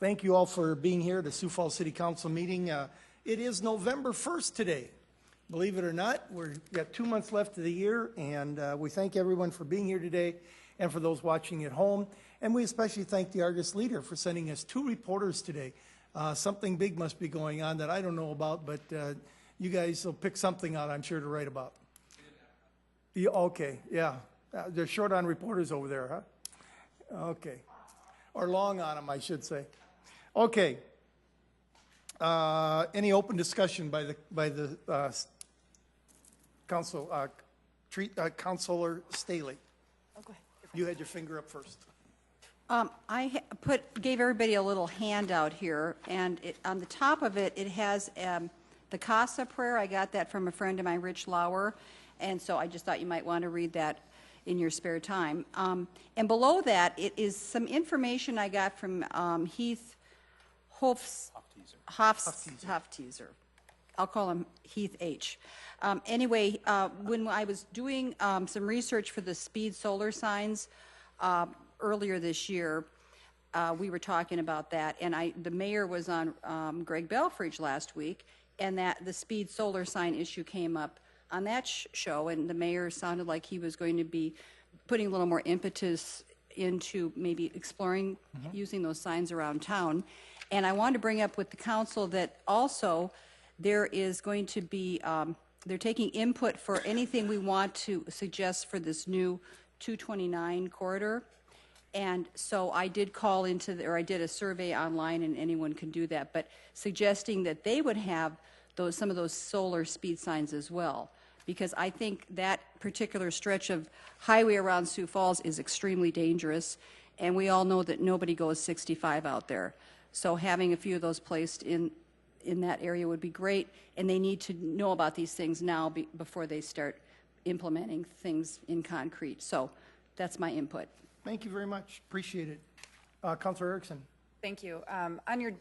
Thank you all for being here at the Sioux Falls City Council meeting. It is November 1st today. Believe it or not, we've got 2 months left of the year, and we thank everyone for being here today and for those watching at home. And we especially thank the Argus Leader for sending us 2 reporters today. Something big must be going on that I don't know about, but you guys will pick something out, I'm sure, to write about. Yeah, okay, yeah. They're short on reporters over there, huh? Okay. Or long on them, I should say. Okay. Any open discussion by the council, Councilor Staley? Okay. You had your finger up first. I gave everybody a little handout here, and on the top of it, it has the CASA prayer. I got that from a friend of mine, Rich Lauer, and so I just thought you might want to read that in your spare time. And below that, it is some information I got from Heath Hofteaser. I'll call him Heath H. Anyway, when I was doing some research for the speed solar signs earlier this year, we were talking about that, and the mayor was on Greg Belfridge last week, and that the speed solar sign issue came up on that show, and the mayor sounded like he was going to be putting a little more impetus into maybe exploring using those signs around town. And I wanted to bring up with the council that also there is going to be, they're taking input for anything we want to suggest for this new 229 corridor. And so I did call into, or I did a survey online, and anyone can do that, but suggesting that they would have some of those solar speed signs as well, because I think that particular stretch of highway around Sioux Falls is extremely dangerous, and we all know that nobody goes 65 out there. So having a few of those placed in that area would be great, and they need to know about these things now before they start implementing things in concrete. So that's my input. Thank you very much. Appreciate it. Councilor Erickson. Thank you. On your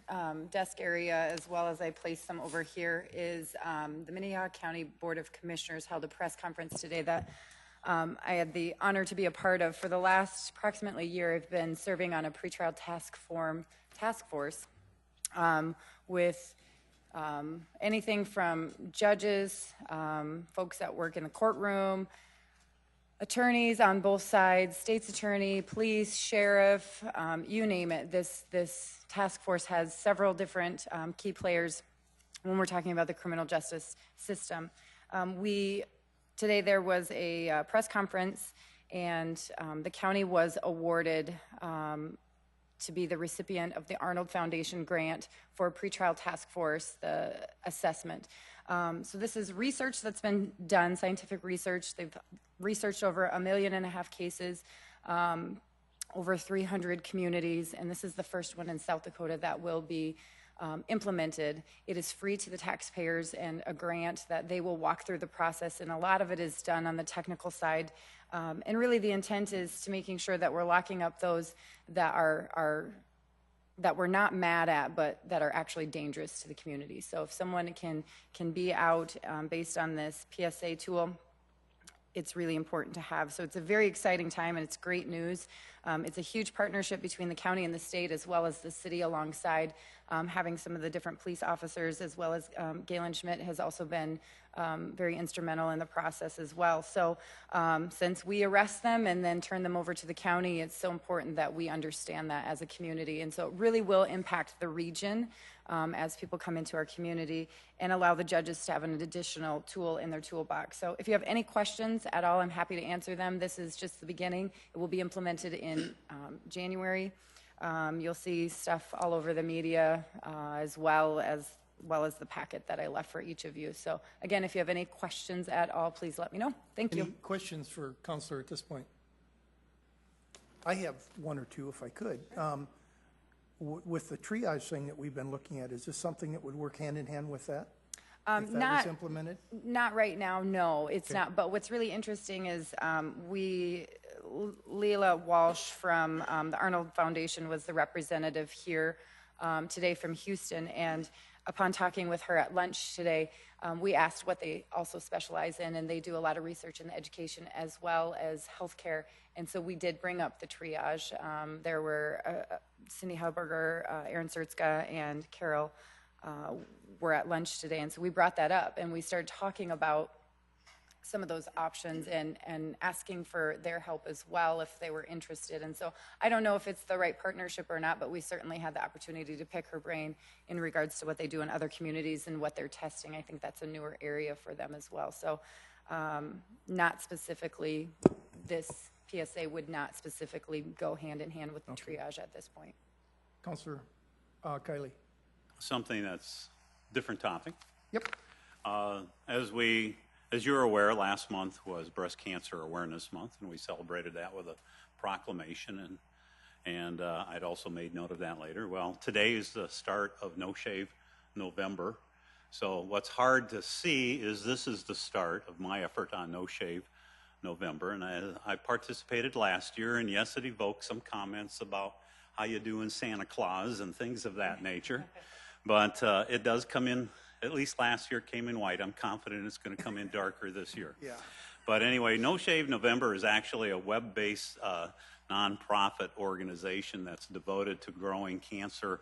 desk area, as well as I placed some over here, is the Minnehaha County Board of Commissioners held a press conference today that I had the honor to be a part of. For the last approximately year, I've been serving on a pretrial task force with anything from judges, folks that work in the courtroom, attorneys on both sides, state's attorney, police, sheriff, you name it. This task force has several different key players when we're talking about the criminal justice system. Today there was a press conference, and the county was awarded to be the recipient of the Arnold Foundation grant for pretrial task force, the assessment. So this is research that's been done, scientific research. They've researched over 1.5 million cases, over 300 communities, and this is the first one in South Dakota that will be implemented. It is free to the taxpayers and a grant that they will walk through the process, and a lot of it is done on the technical side. And really the intent is to making sure that we're locking up those that that we're not mad at, but that are actually dangerous to the community. So if someone can be out based on this PSA tool, it's really important to have. So it's a very exciting time, and it's great news. It's a huge partnership between the county and the state, as well as the city alongside, having some of the different police officers, as well as Galen Schmidt has also been very instrumental in the process as well. So since we arrest them and then turn them over to the county, it's so important that we understand that as a community. And so it really will impact the region as people come into our community, and allow the judges to have an additional tool in their toolbox. So if you have any questions at all, I'm happy to answer them. This is just the beginning. It will be implemented in January. You'll see stuff all over the media as well as the packet that I left for each of you. So again, if you have any questions at all, please let me know. Thank you. Any questions for Councilor at this point? I have one or two if I could. With the triage thing that we've been looking at, is this something that would work hand in hand with that? If that was implemented? Not right now, no, it's not. But what's really interesting is Leila Walsh from the Arnold Foundation was the representative here today from Houston, and upon talking with her at lunch today, we asked what they also specialize in, and they do a lot of research in education as well as healthcare. And so we did bring up the triage. There were Cindy Hauberger, Aaron Sertzka, and Carol were at lunch today, and so we brought that up, and we started talking about some of those options and asking for their help as well if they were interested. And so I don't know if it's the right partnership or not, but we certainly had the opportunity to pick her brain in regards to what they do in other communities and what they're testing. I think that's a newer area for them as well. So not specifically, this PSA would not specifically go hand in hand with the triage at this point. Councilor Kiley. Something that's different topic. Yep. As you're aware, last month was Breast Cancer Awareness Month, and we celebrated that with a proclamation, and I'd also made note of that later. Well, today is the start of No Shave November, so what's hard to see is this is the start of my effort on No Shave November, and I participated last year, and yes, it evoked some comments about how you doing Santa Claus and things of that nature, but it does come in. At least last year came in white. I'm confident it's going to come in darker this year. Yeah. But anyway, No Shave November is actually a web-based nonprofit organization that's devoted to growing cancer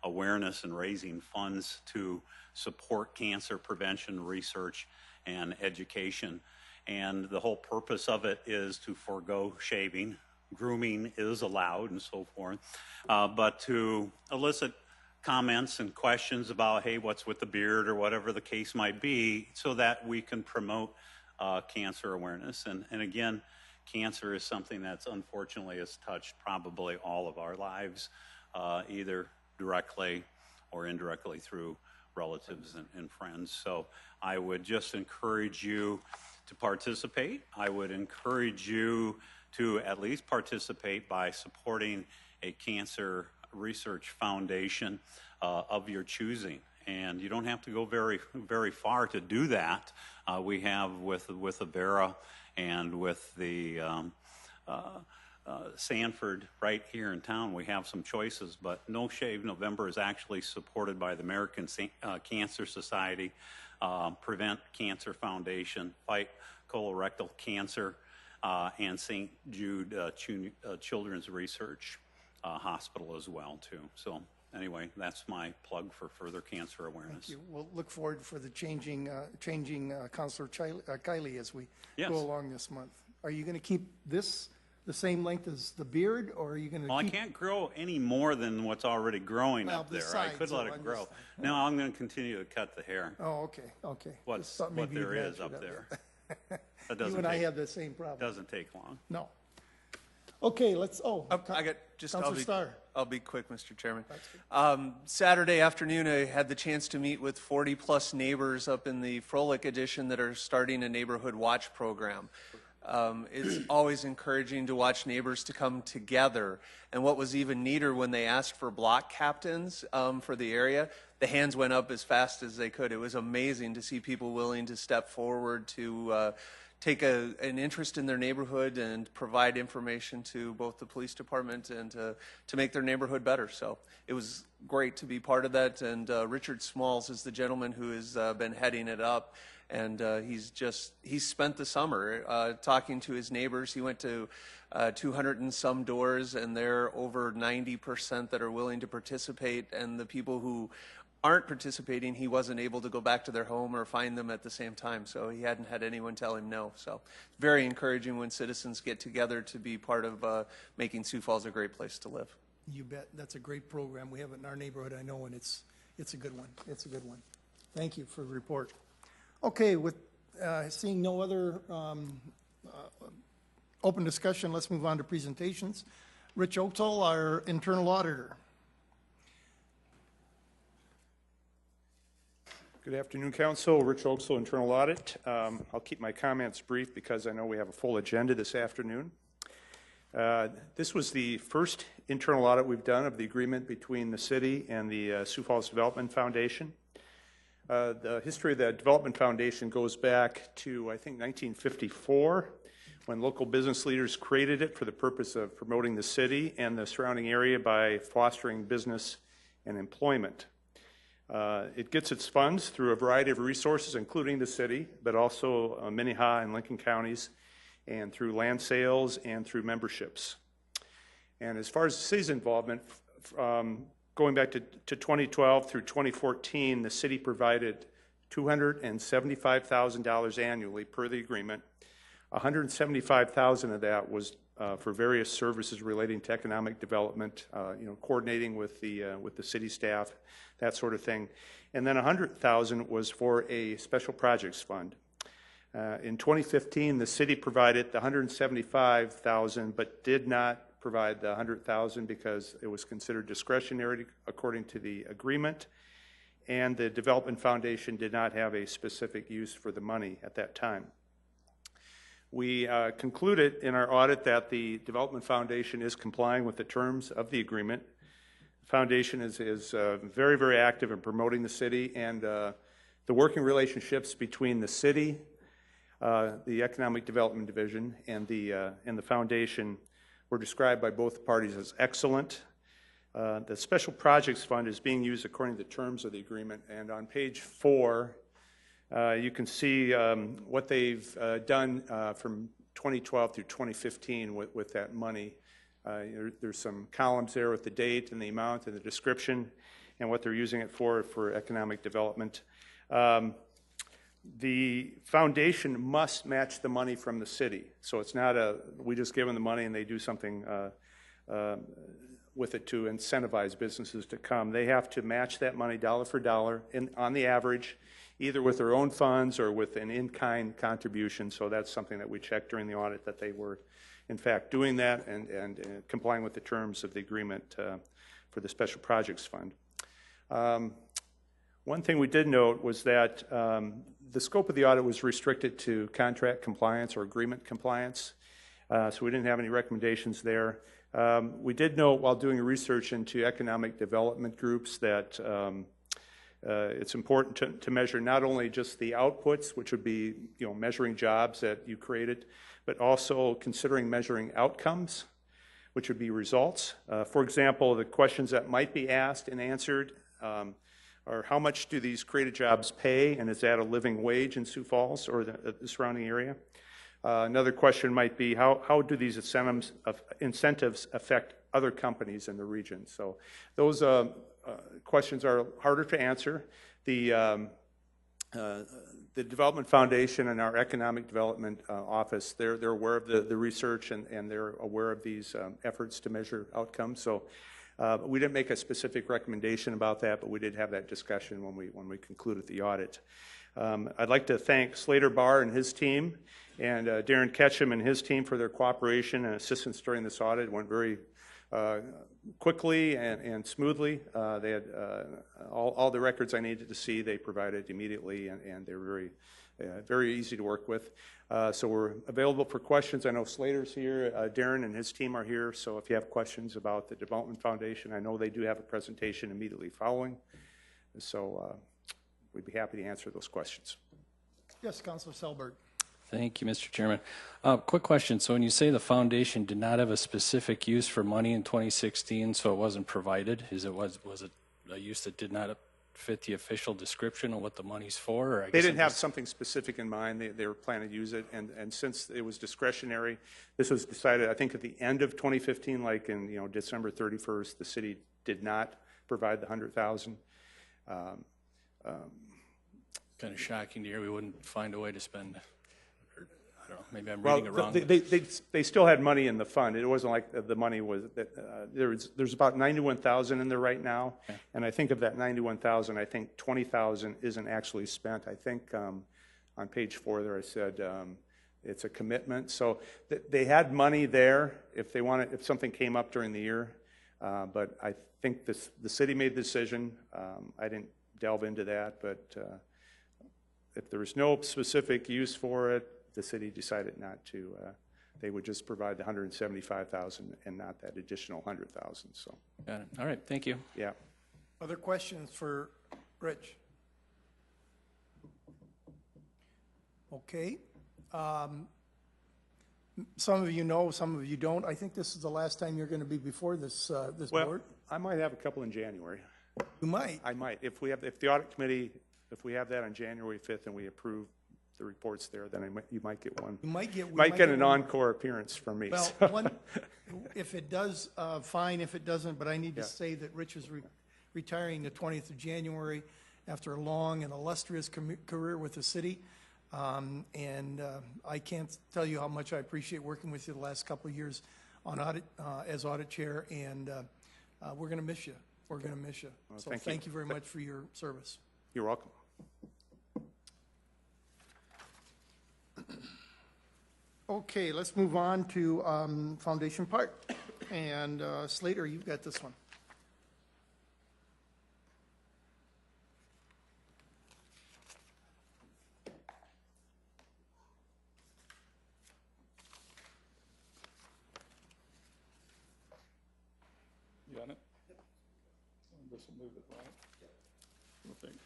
awareness and raising funds to support cancer prevention, research, and education. And the whole purpose of it is to forego shaving. Grooming is allowed and so forth, but to elicit comments and questions about, hey, what's with the beard or whatever the case might be, so that we can promote cancer awareness. And again, cancer is something that's unfortunately has touched probably all of our lives, either directly or indirectly through relatives and friends. So I would just encourage you to participate. I would encourage you to at least participate by supporting a cancer research foundation of your choosing, and you don't have to go very far to do that. We have with Avera and with the Sanford right here in town, we have some choices, but No Shave November is actually supported by the American Cancer Society, Prevent Cancer Foundation, Fight Colorectal Cancer, and St. Jude Children's Research Hospital as well, too. So anyway, that's my plug for further cancer awareness. Thank you. We'll look forward for the changing Councilor Kiley as we Yes. go along this month. Are you going to keep this the same length as the beard, or are you going to Well, I can't grow any more than what's already growing Well, up there. besides, I could let it grow. No, I'm going to continue to cut the hair. Oh, okay. What Just thought maybe there you'd is up venture there. that. That doesn't You and I take- have the same problem. Doesn't take long. No. Okay, let's, I got just, Councilor Starr. I'll be quick, Mr. Chairman. Saturday afternoon, I had the chance to meet with 40-plus neighbors up in the Frolic Edition that are starting a neighborhood watch program. It's always encouraging to watch neighbors to come together. And what was even neater, when they asked for block captains for the area, the hands went up as fast as they could. It was amazing to see people willing to step forward to take an interest in their neighborhood and provide information to both the police department and to make their neighborhood better. So it was great to be part of that. And Richard Smalls is the gentleman who has been heading it up. And he's spent the summer talking to his neighbors. He went to 200 and some doors, and there are over 90% that are willing to participate. And the people who aren't participating, he wasn't able to go back to their home or find them at the same time. So he hadn't had anyone tell him no. So very encouraging when citizens get together to be part of making Sioux Falls a great place to live. You bet. That's a great program. We have it in our neighborhood, I know, and it's a good one. It's a good one. Thank you for the report. Okay, with seeing no other open discussion, let's move on to presentations. Rich Oaktel, our internal auditor. Good afternoon, Council. Rich Oakesville, Internal Audit. I'll keep my comments brief because I know we have a full agenda this afternoon. This was the first internal audit we've done of the agreement between the city and the Sioux Falls Development Foundation. The history of the Development Foundation goes back to, I think, 1954, when local business leaders created it for the purpose of promoting the city and the surrounding area by fostering business and employment. It gets its funds through a variety of resources, including the city, but also Minnehaha and Lincoln counties, and through land sales and through memberships. And as far as the city's involvement, going back to 2012 through 2014, the city provided $275,000 annually per the agreement. $175,000 of that was for various services relating to economic development, coordinating with the city staff, that sort of thing. And then $100,000 was for a special projects fund. In 2015, the city provided the $175,000, but did not provide the $100,000 because it was considered discretionary according to the agreement, and the Development Foundation did not have a specific use for the money at that time. We concluded in our audit that the Development Foundation is complying with the terms of the agreement. The foundation is very, very active in promoting the city, and the working relationships between the city, the Economic Development Division, and the foundation were described by both parties as excellent. The Special Projects Fund is being used according to the terms of the agreement, and on page 4, you can see what they've done from 2012 through 2015 with that money. There's some columns there with the date and the amount and the description and what they're using it for economic development. The foundation must match the money from the city. So it's not we just give them the money and they do something with it to incentivize businesses to come. They have to match that money dollar for dollar on the average, either with their own funds or with an in-kind contribution. So that's something that we checked during the audit, that they were in fact doing that and complying with the terms of the agreement for the Special Projects Fund. One thing we did note was that the scope of the audit was restricted to contract compliance or agreement compliance, so we didn't have any recommendations there. We did note while doing research into economic development groups that it's important to measure not only just the outputs, which would be measuring jobs that you created, but also considering measuring outcomes, which would be results. For example, the questions that might be asked and answered are how much do these created jobs pay, and is that a living wage in Sioux Falls or the surrounding area? Another question might be how do these incentives affect other companies in the region? So those questions are harder to answer. The Development Foundation and our Economic Development Office, they're aware of the research and they're aware of these efforts to measure outcomes. So we didn't make a specific recommendation about that, but we did have that discussion when we concluded the audit. I'd like to thank Slater Barr and his team, and Darren Ketchum and his team for their cooperation and assistance during this audit. It went very quickly and smoothly. They had all the records I needed to see, they provided immediately, and they were very easy to work with. So we're available for questions. I know Slater's here, Darren and his team are here, so if you have questions about the Development Foundation, I know they do have a presentation immediately following, so we'd be happy to answer those questions. Yes, Councilor Selberg. Thank you, Mr. Chairman. Quick question. So when you say the foundation did not have a specific use for money in 2016, so it wasn't provided, was it a use that did not fit the official description of what the money's for? Or they didn't have something specific in mind. They were planning to use it, and since it was discretionary, this was decided, I think, at the end of 2015, like in December 31st, the city did not provide the $100,000. Kind of shocking to hear we wouldn't find a way to spend. I don't know, maybe I'm reading it wrong. They still had money in the fund. It wasn't like the money was, there's about $91,000 in there right now, okay. And I think of that $91,000, I think $20,000 isn't actually spent. I think on page 4 there I said it's a commitment. So they had money there if something came up during the year, but I think the city made the decision. I didn't delve into that, but if there was no specific use for it, the city decided not to. They would just provide the $175,000 and not that additional $100,000. So. Got it. All right. Thank you. Yeah. Other questions for Rich? Okay. Some of you know, some of you don't. I think this is the last time you're going to be before this board. I might have a couple in January. You might. I might. If the audit committee, if we have that on January 5th and we approve the reports there, then you might get one. You might get. Might get an encore appearance from me. Well, so. if it does, fine. If it doesn't, but I need to say that Rich is retiring the 20th of January after a long and illustrious career with the city. I can't tell you how much I appreciate working with you the last couple of years on audit, as audit chair, and we're going to miss you. We're going to miss you. Well, so thank you very much for your service. You're welcome. Okay, let's move on to Foundation Park. And Slater, you've got this one. You got it? This will move it, right? Perfect.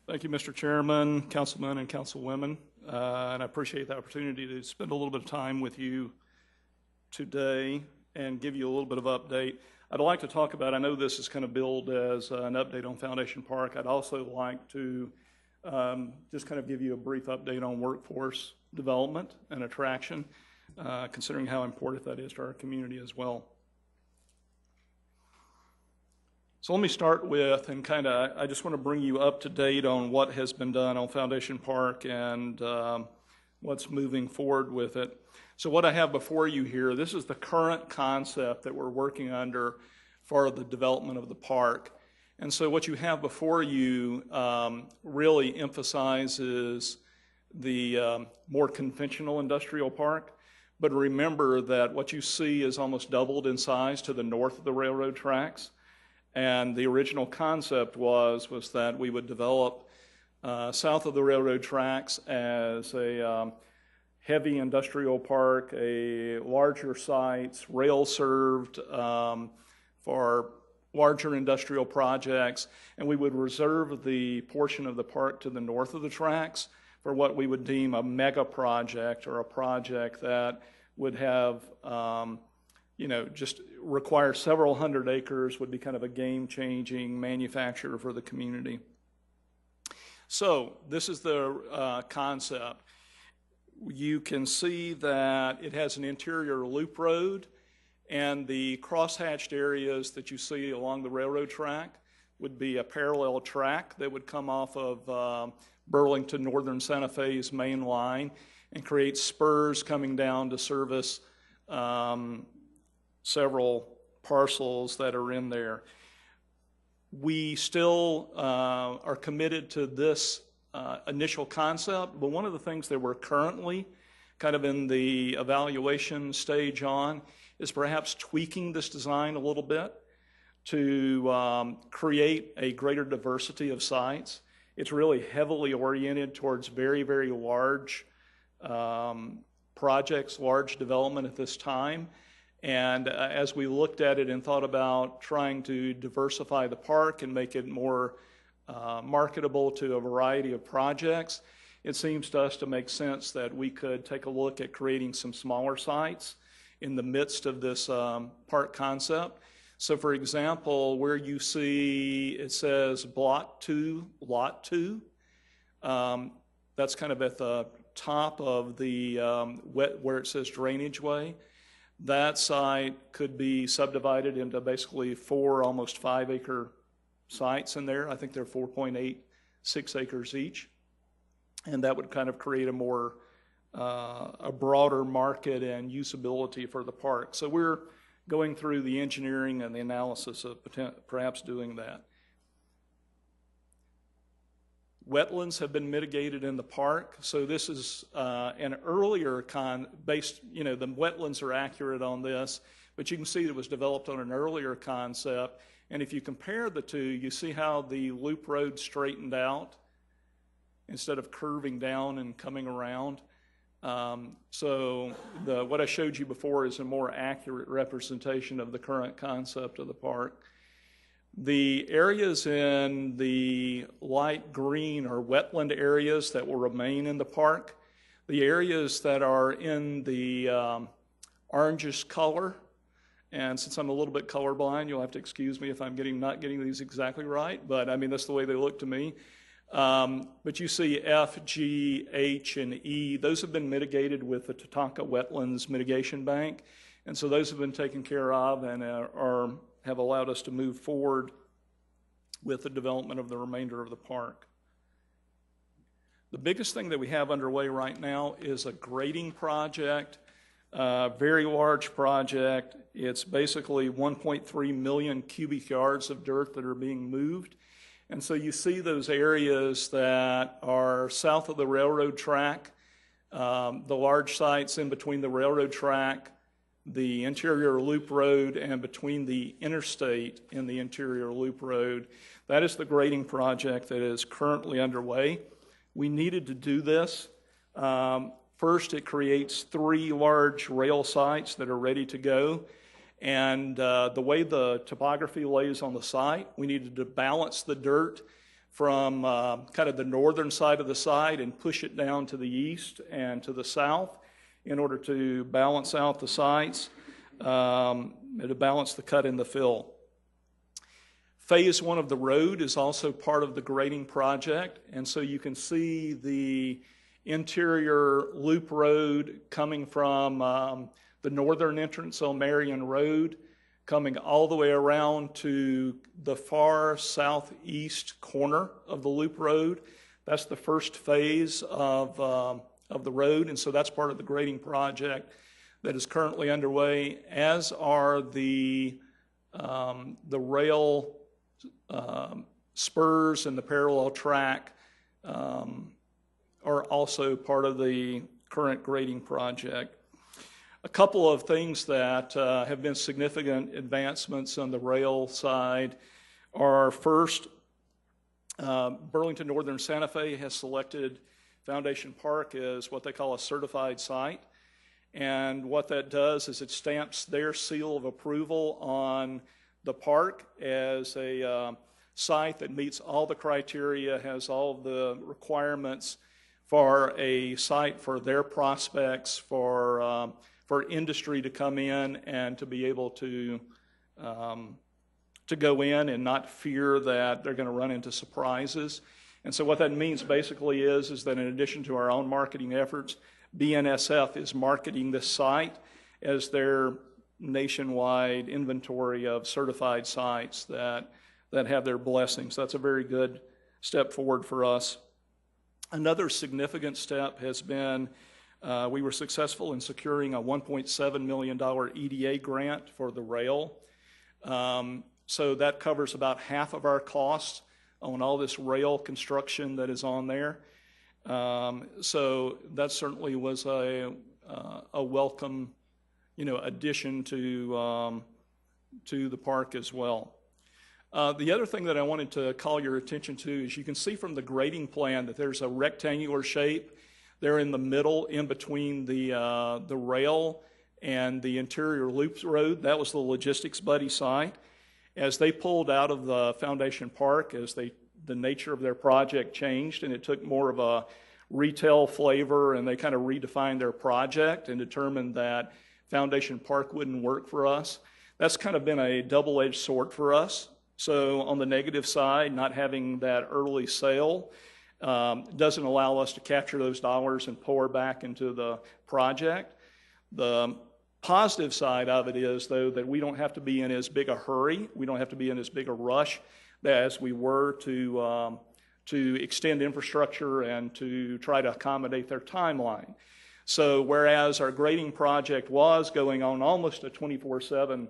Thank you, Mr. Chairman, councilmen and councilwomen, and I appreciate the opportunity to spend a little bit of time with you today and give you a little bit of update. I'd like to talk about, I know this is kind of billed as an update on Foundation Park. I'd also like to just kind of give you a brief update on workforce development and attraction, considering how important that is to our community as well. So let me start with, and I just want to bring you up to date on what has been done on Foundation Park and what's moving forward with it. So what I have before you here, this is the current concept that we're working under for the development of the park. And so what you have before you really emphasizes the more conventional industrial park. But remember that what you see is almost doubled in size to the north of the railroad tracks. And the original concept was that we would develop south of the railroad tracks as a heavy industrial park, a larger sites, rail served for larger industrial projects, and we would reserve the portion of the park to the north of the tracks for what we would deem a mega project, or a project that would have just require several hundred acres, would be kind of a game-changing manufacturer for the community. So this is the concept. You can see that it has an interior loop road, and the crosshatched areas that you see along the railroad track would be a parallel track that would come off of Burlington Northern Santa Fe's main line and create spurs coming down to service several parcels that are in there. We still are committed to this initial concept, but one of the things that we're currently kind of in the evaluation stage on is perhaps tweaking this design a little bit to create a greater diversity of sites. It's really heavily oriented towards very, very large projects, large development at this time. And as we looked at it and thought about trying to diversify the park and make it more marketable to a variety of projects, it seems to us to make sense that we could take a look at creating some smaller sites in the midst of this park concept. So for example, where you see it says Block 2, Lot 2, that's kind of at the top of the where it says drainage way. That site could be subdivided into basically 4, almost 5 acre sites in there. I think they're 4.86 acres each. And that would kind of create a more, a broader market and usability for the park. So we're going through the engineering and the analysis of perhaps doing that. Wetlands have been mitigated in the park, so this is an earlier the wetlands are accurate on this, but you can see it was developed on an earlier concept, and if you compare the two, you see how the loop road straightened out instead of curving down and coming around. So what I showed you before is a more accurate representation of the current concept of the park. The areas in the light green are wetland areas that will remain in the park. The areas that are in the orangish color And since I'm a little bit colorblind, you'll have to excuse me if I'm not getting these exactly right, but I mean, that's the way they look to me. But you see F, G, H, and E. Those have been mitigated with the Tatanka Wetlands Mitigation Bank. And so those have been taken care of and have allowed us to move forward with the development of the remainder of the park. The biggest thing that we have underway right now is a grading project, very large project. It's basically 1.3 million cubic yards of dirt that are being moved. And so you see those areas that are south of the railroad track, the large sites in between the railroad track, the interior loop road, and between the interstate and the interior loop road. That is the grading project that is currently underway. We needed to do this. First, it creates 3 large rail sites that are ready to go. And the way the topography lays on the site, we needed to balance the dirt from kind of the northern side of the site and push it down to the east and to the south in order to balance out the sites, to balance the cut and the fill. Phase 1 of the road is also part of the grading project, and so you can see the interior loop road coming from the northern entrance on Marion Road, coming all the way around to the far southeast corner of the loop road. That's the first phase of the road, and so that's part of the grading project that is currently underway, as are the rail spurs and the parallel track are also part of the current grading project. A couple of things that have been significant advancements on the rail side are, first, Burlington Northern Santa Fe has selected Foundation Park as what they call a certified site. And what that does is it stamps their seal of approval on the park as a site that meets all the criteria, has all the requirements for a site for their prospects, for industry to come in and to be able to go in and not fear that they're going to run into surprises. And so what that means basically is that in addition to our own marketing efforts, BNSF is marketing this site as their nationwide inventory of certified sites that have their blessings. That's a very good step forward for us. Another significant step has been we were successful in securing a $1.7 million EDA grant for the rail. So that covers about half of our costs on all this rail construction that is on there. So that certainly was a welcome, addition to the park as well. The other thing that I wanted to call your attention to is you can see from the grading plan that there's a rectangular shape there in the middle, in between the rail and the interior loop road. That was the Logistics Buddy site. As they pulled out of the Foundation Park, as the nature of their project changed and it took more of a retail flavor, and they kind of redefined their project and determined that Foundation Park wouldn't work for us. That's kind of been a double-edged sword for us. So on the negative side, not having that early sale doesn't allow us to capture those dollars and pour back into the project. The positive side of it is, though, that we don't have to be in as big a hurry. We don't have to be in as big a rush as we were to extend infrastructure and to try to accommodate their timeline. So whereas our grading project was going on almost a 24/7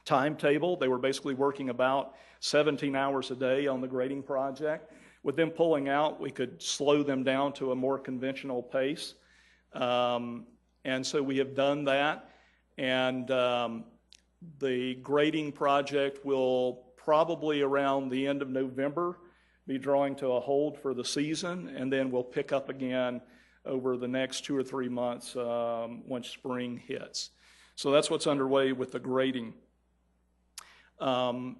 timetable, they were basically working about 17 hours a day on the grading project. With them pulling out, we could slow them down to a more conventional pace. And so we have done that. And the grading project will probably around the end of November be drawing to a hold for the season, and then we'll pick up again over the next 2 or 3 months once spring hits. So that's what's underway with the grading. When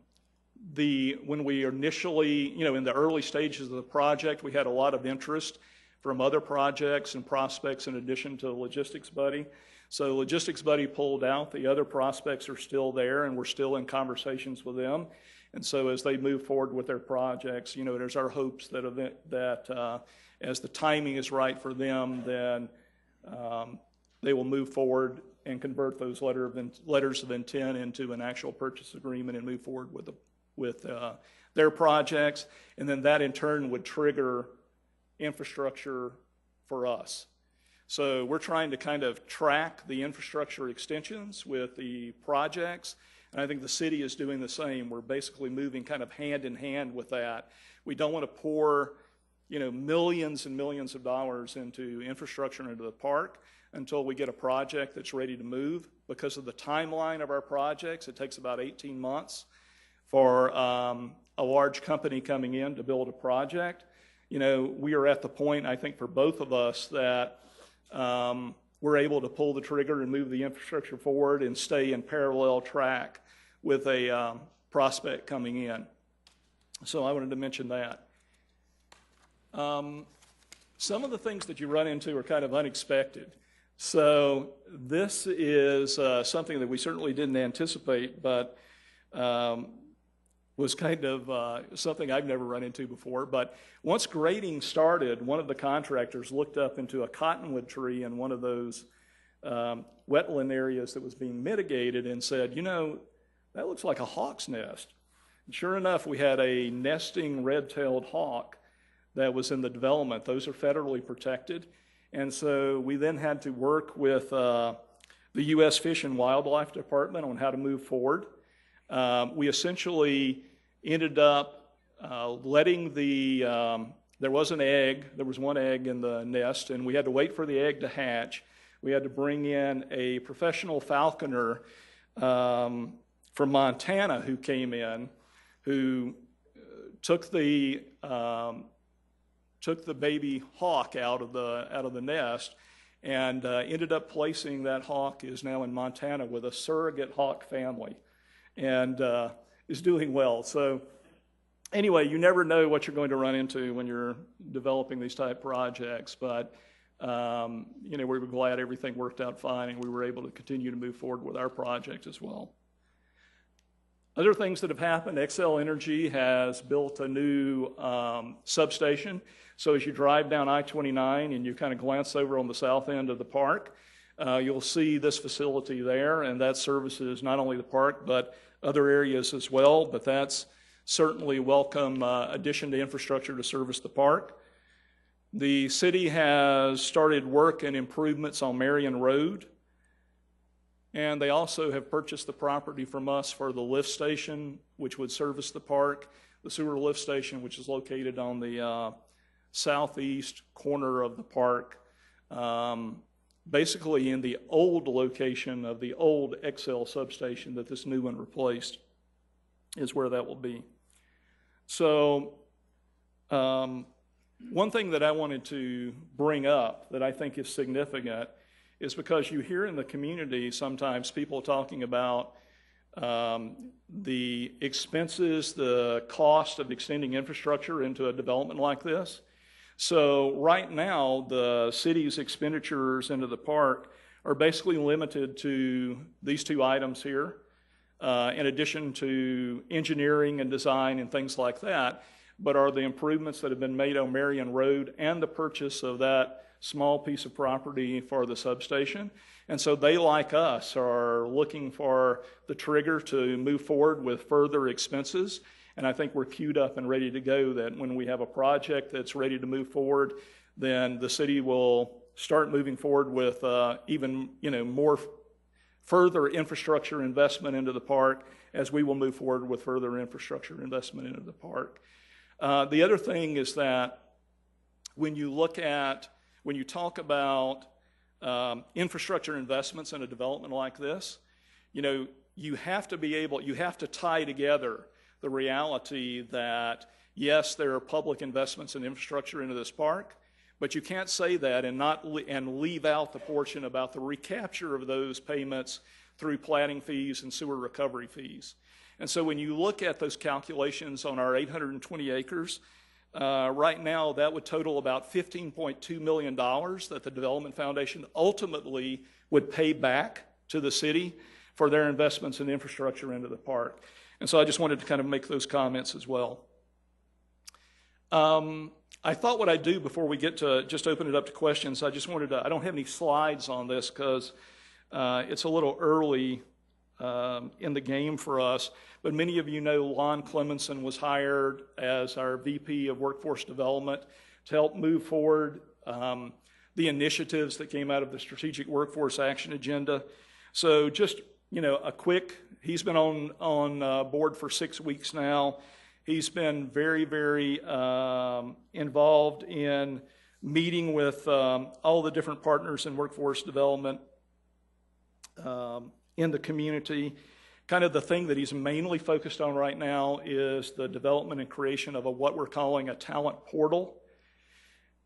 we initially, in the early stages of the project, we had a lot of interest from other projects and prospects in addition to Logistics Buddy. So Logistics Buddy pulled out. The other prospects are still there, and we're still in conversations with them. And so as they move forward with their projects, you know, there's our hopes that as the timing is right for them, then they will move forward and convert those letters of intent into an actual purchase agreement and move forward with their projects. And then that in turn would trigger infrastructure for us. So we're trying to kind of track the infrastructure extensions with the projects, and I think the city is doing the same. We're basically moving kind of hand in hand with that. We don't want to pour, you know, millions and millions of dollars into infrastructure into the park until we get a project that's ready to move. Because of the timeline of our projects, it takes about 18 months for a large company coming in to build a project. You know, we are at the point, I think, for both of us that we're able to pull the trigger and move the infrastructure forward and stay in parallel track with a prospect coming in. So I wanted to mention that. Some of the things that you run into are kind of unexpected. So this is something that we certainly didn't anticipate, but was kind of something I've never run into before. But once grading started, one of the contractors looked up into a cottonwood tree in one of those wetland areas that was being mitigated and said, you know, that looks like a hawk's nest. And sure enough, we had a nesting red-tailed hawk that was in the development. Those are federally protected. And so we then had to work with the U.S. Fish and Wildlife Department on how to move forward. We essentially ended up letting there was an egg, there was one egg in the nest, and we had to wait for the egg to hatch. We had to bring in a professional falconer from Montana who came in, who took the baby hawk out of the nest and ended up placing that hawk is now in Montana with a surrogate hawk family and is doing well. So anyway, you never know what you're going to run into when you're developing these type projects, but you know, we were glad everything worked out fine and we were able to continue to move forward with our project as well. Other things that have happened, Xcel Energy has built a new substation. So as you drive down I-29 and you kind of glance over on the south end of the park, you'll see this facility there, and that services not only the park but other areas as well. But that's certainly a welcome addition to infrastructure to service the park. The city has started work and improvements on Marion Road, and they also have purchased the property from us for the lift station, which would service the park, the sewer lift station, which is located on the southeast corner of the park, basically in the old location of the old Xcel substation that this new one replaced is where that will be. So one thing that I wanted to bring up that I think is significant is because you hear in the community sometimes people talking about the expenses, the cost of extending infrastructure into a development like this. So right now, the city's expenditures into the park are basically limited to these two items here, in addition to engineering and design and things like that, but are the improvements that have been made on Marion Road and the purchase of that small piece of property for the substation. And so they, like us, are looking for the trigger to move forward with further expenses. And I think we're queued up and ready to go that when we have a project that's ready to move forward, then the city will start moving forward with even more further infrastructure investment into the park, as we will move forward with further infrastructure investment into the park. The other thing is that when you talk about infrastructure investments in a development like this, you have to tie together the reality that, yes, there are public investments in infrastructure into this park, but you can't say that and leave out the portion about the recapture of those payments through platting fees and sewer recovery fees. And so when you look at those calculations on our 820 acres, right now that would total about $15.2 million that the Development Foundation ultimately would pay back to the city for their investments in infrastructure into the park. And so I just wanted to kind of make those comments as well. I thought what I'd do before we get to just open it up to questions, I just wanted to, I don't have any slides on this because it's a little early in the game for us, but many of you know Lon Clemenson was hired as our VP of Workforce Development to help move forward the initiatives that came out of the Strategic Workforce Action Agenda. So just, you know, a quick, he's been on board for 6 weeks now. He's been very, very involved in meeting with all the different partners in workforce development in the community. Kind of the thing that he's mainly focused on right now is the development and creation of what we're calling a talent portal.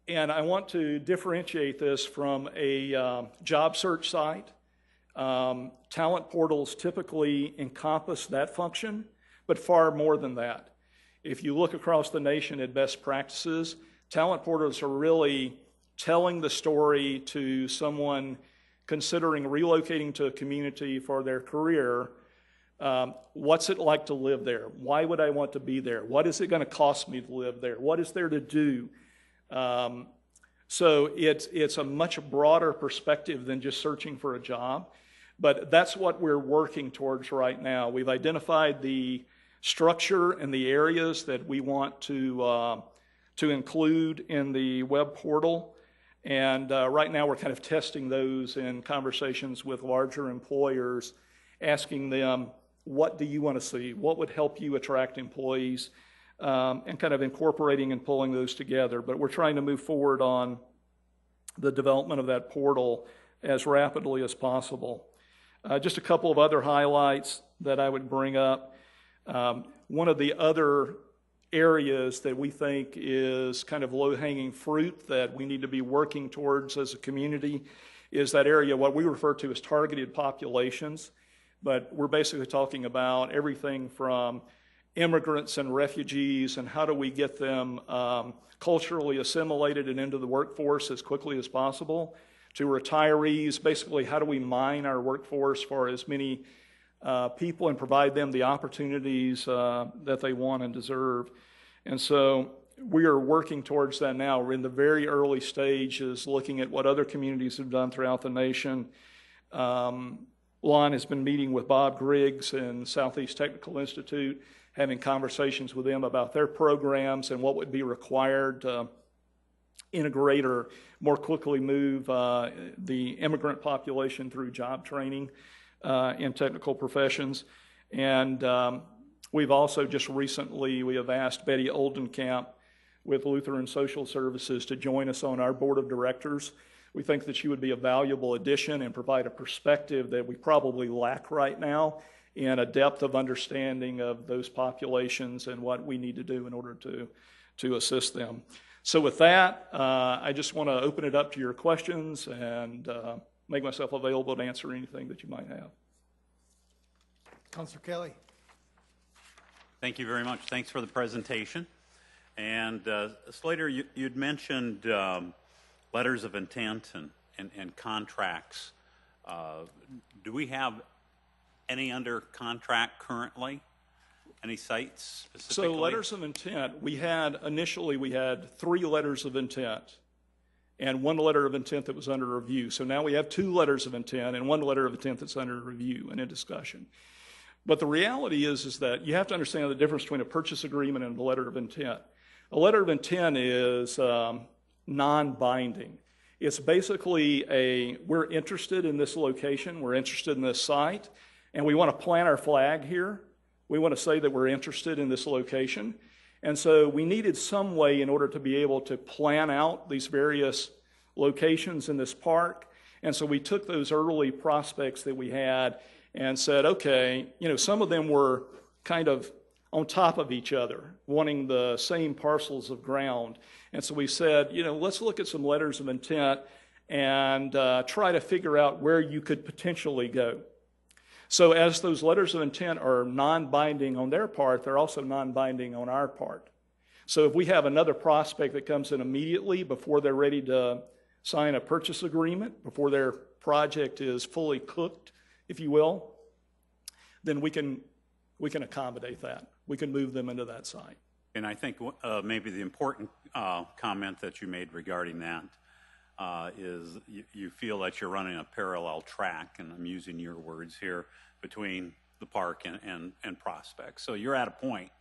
And I want to differentiate this from a job search site. Talent portals typically encompass that function, but far more than that. If you look across the nation at best practices, talent portals are really telling the story to someone considering relocating to a community for their career. What's it like to live there? Why would I want to be there? What is it going to cost me to live there? What is there to do? So it's a much broader perspective than just searching for a job, but that's what we're working towards right now. We've identified the structure and the areas that we want to include in the web portal, and right now we're kind of testing those in conversations with larger employers, asking them, what do you want to see? What would help you attract employees? And kind of incorporating and pulling those together. But we're trying to move forward on the development of that portal as rapidly as possible. Just a couple of other highlights that I would bring up. One of the other areas that we think is kind of low-hanging fruit that we need to be working towards as a community is that area, what we refer to as targeted populations. But we're basically talking about everything from immigrants and refugees and how do we get them culturally assimilated and into the workforce as quickly as possible, to retirees, basically how do we mine our workforce for as many people and provide them the opportunities that they want and deserve. And so we are working towards that now. We're in the very early stages looking at what other communities have done throughout the nation. Lon has been meeting with Bob Griggs and Southeast Technical Institute, having conversations with them about their programs and what would be required to integrate or more quickly move the immigrant population through job training in technical professions. And we've also just recently, we have asked Betty Oldenkamp with Lutheran Social Services to join us on our board of directors. We think that she would be a valuable addition and provide a perspective that we probably lack right now in a depth of understanding of those populations and what we need to do in order to assist them. So with that, I just want to open it up to your questions and make myself available to answer anything that you might have. Councilor Kelly. Thank you very much. Thanks for the presentation. And Slater, you'd mentioned letters of intent and contracts. Do we have any under contract currently? Any sites specifically? So letters of intent, initially we had 3 letters of intent and 1 letter of intent that was under review. So now we have 2 letters of intent and 1 letter of intent that's under review and in discussion. But the reality is that you have to understand the difference between a purchase agreement and a letter of intent. A letter of intent is non-binding. It's basically we're interested in this location, we're interested in this site, and we want to plant our flag here. We want to say that we're interested in this location. And so we needed some way in order to be able to plan out these various locations in this park. And so we took those early prospects that we had and said, okay, some of them were kind of on top of each other, wanting the same parcels of ground. And so we said, let's look at some letters of intent and try to figure out where you could potentially go. So as those letters of intent are non-binding on their part, they're also non-binding on our part. So if we have another prospect that comes in immediately before they're ready to sign a purchase agreement before their project is fully cooked, if you will, then we can accommodate that. We can move them into that site. And I think maybe the important comment that you made regarding that is you feel that you're running a parallel track, and I'm using your words here, between the park and prospects. So you're at a point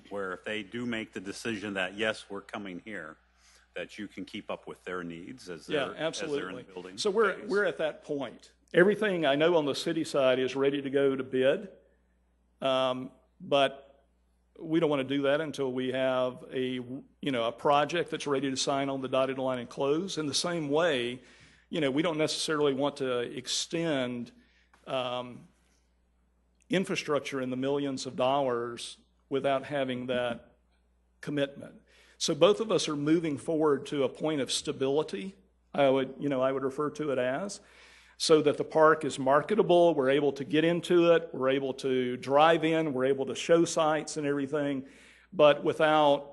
where if they do make the decision that, yes, we're coming here, that you can keep up with their needs as they're, absolutely. As they're in the building. So we're at that point. Everything I know on the city side is ready to go to bid, but we don't want to do that until we have a project that's ready to sign on the dotted line and close. In the same way, we don't necessarily want to extend infrastructure in the millions of dollars without having that commitment. So both of us are moving forward to a point of stability, I would refer to it as, so that the park is marketable, we're able to get into it, we're able to drive in, we're able to show sites and everything, but without,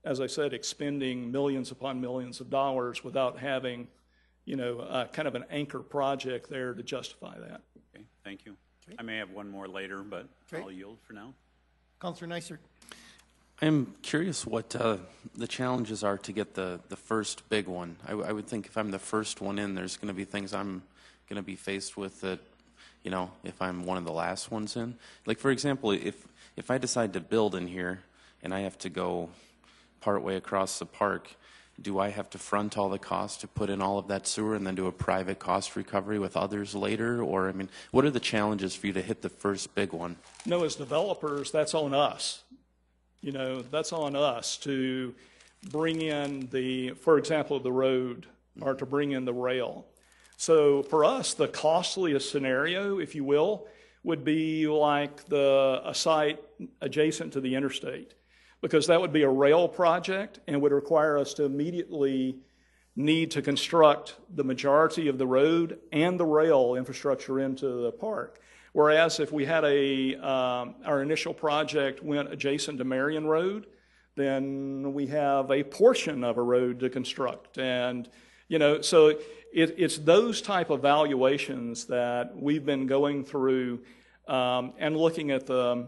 as I said, expending millions upon millions of dollars without having, kind of an anchor project there to justify that. Okay, thank you. Okay. I may have one more later, but I'll yield for now. Councilor Neisert. I'm curious what the challenges are to get the first big one. I would think if I'm the first one in, there's going to be things I'm going to be faced with that, if I'm one of the last ones in. Like, for example, if I decide to build in here and I have to go partway across the park, do I have to front all the costs to put in all of that sewer and then do a private cost recovery with others later? Or, what are the challenges for you to hit the first big one? No, as developers, that's on us. That's on us to bring in for example, the road, or to bring in the rail. So for us, the costliest scenario, if you will, would be like a site adjacent to the interstate, because that would be a rail project and would require us to immediately need to construct the majority of the road and the rail infrastructure into the park. Whereas if we had our initial project went adjacent to Marion Road, then we have a portion of a road to construct. And, so it's those type of valuations that we've been going through and looking at the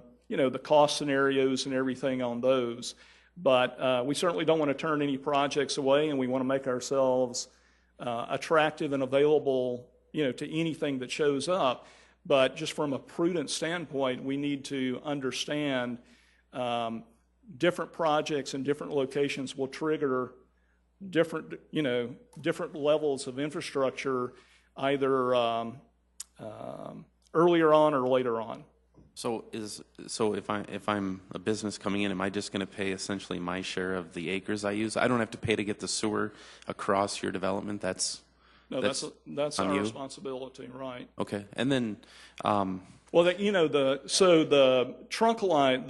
cost scenarios and everything on those. But we certainly don't want to turn any projects away, and we want to make ourselves attractive and available, to anything that shows up. But just from a prudent standpoint, we need to understand different projects and different locations will trigger different levels of infrastructure, either earlier on or later on. So if I'm a business coming in, am I just going to pay essentially my share of the acres I use? I don't have to pay to get the sewer across your development. That's our responsibility, right? Okay, and then, the trunk line,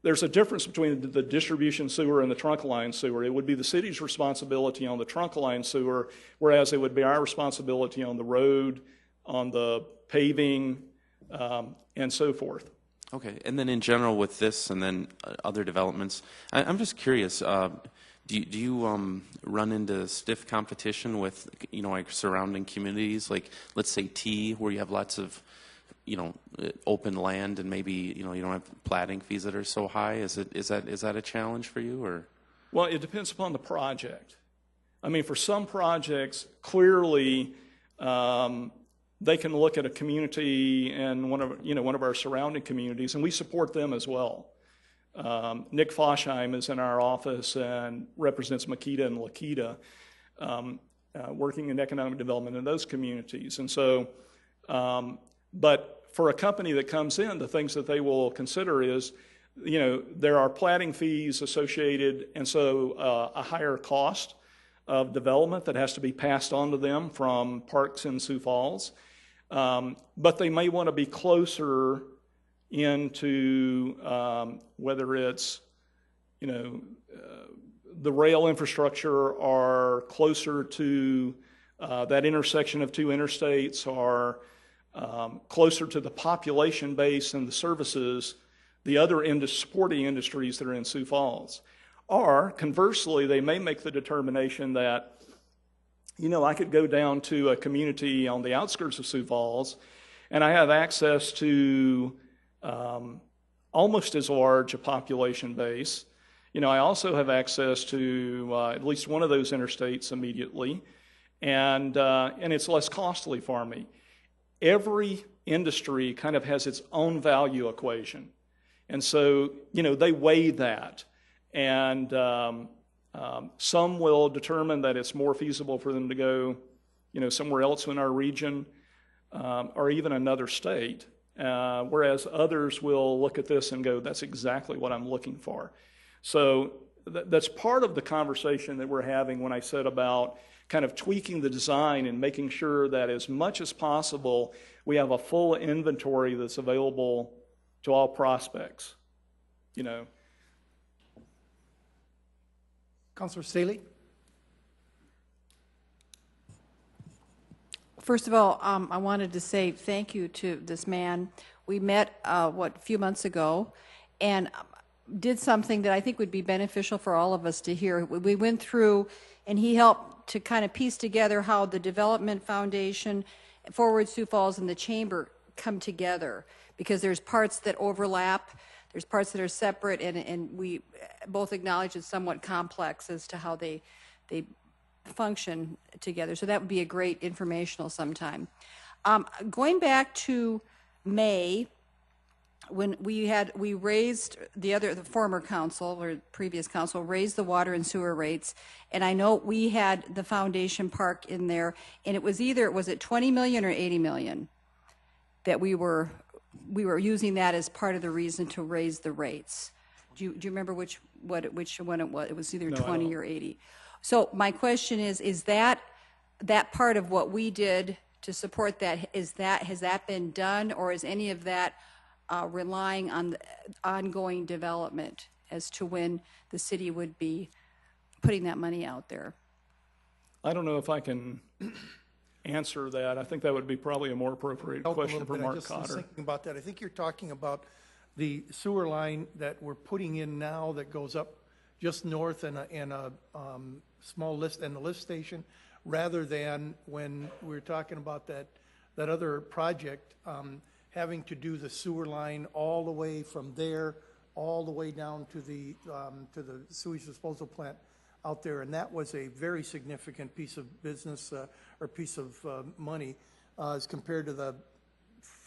there's a difference between the distribution sewer and the trunk line sewer. It would be the city's responsibility on the trunk line sewer, whereas it would be our responsibility on the road, on the paving, and so forth. Okay, and then in general with this and then other developments, I'm just curious. Do you run into stiff competition with like surrounding communities, like let's say T, where you have lots of open land and maybe you don't have platting fees that are so high? Is that a challenge for you, or? Well, it depends upon the project. For some projects, clearly they can look at a community and one of our surrounding communities, and we support them as well. Nick Foshheim is in our office and represents Makita and Lakita, working in economic development in those communities. And so, but for a company that comes in, the things that they will consider is, there are platting fees associated, and so a higher cost of development that has to be passed on to them from parks in Sioux Falls. But they may want to be closer into whether it's the rail infrastructure, or closer to that intersection of two interstates, or closer to the population base and the services, the other supporting industries that are in Sioux Falls. Or conversely, they may make the determination that you know, I could go down to a community on the outskirts of Sioux Falls, and I have access to almost as large a population base. You know, I also have access to at least one of those interstates immediately, and it's less costly for me. Every industry kind of has its own value equation, and so, you know, they weigh that, and some will determine that it's more feasible for them to go, you know, somewhere else in our region, or even another state, whereas others will look at this and go, that's exactly what I'm looking for. So that's part of the conversation that we're having when I said about kind of tweaking the design and making sure that as much as possible we have a full inventory that's available to all prospects, you know. Councilor Staley? First of all, I wanted to say thank you to this man. We met, a few months ago, and did something that I think would be beneficial for all of us to hear. We went through, and he helped to kind of piece together how the Development Foundation, Forward Sioux Falls, and the Chamber come together, because there's parts that overlap, there's parts that are separate, and we both acknowledge it's somewhat complex as to how they function together. So that would be a great informational sometime. Going back to May, when we raised the former council or previous council raised the water and sewer rates, and I know we had the foundation park in there, and it was it 20 million or 80 million that we were using that as part of the reason to raise the rates. Do you remember which one it was? It was either 20 or 80. So my question is that part of what we did to support that, has that been done, or is any of that relying on the ongoing development as to when the city would be putting that money out there? I don't know if I can answer that. I think that would be probably a more appropriate question for Mark Cotter. I just was thinking about that. I think you're talking about the sewer line that we're putting in now that goes up just north and a small lift and the lift station, rather than when we're talking about that other project, having to do the sewer line all the way from there, all the way down to the sewage disposal plant out there. And that was a very significant piece of business or piece of money as compared to the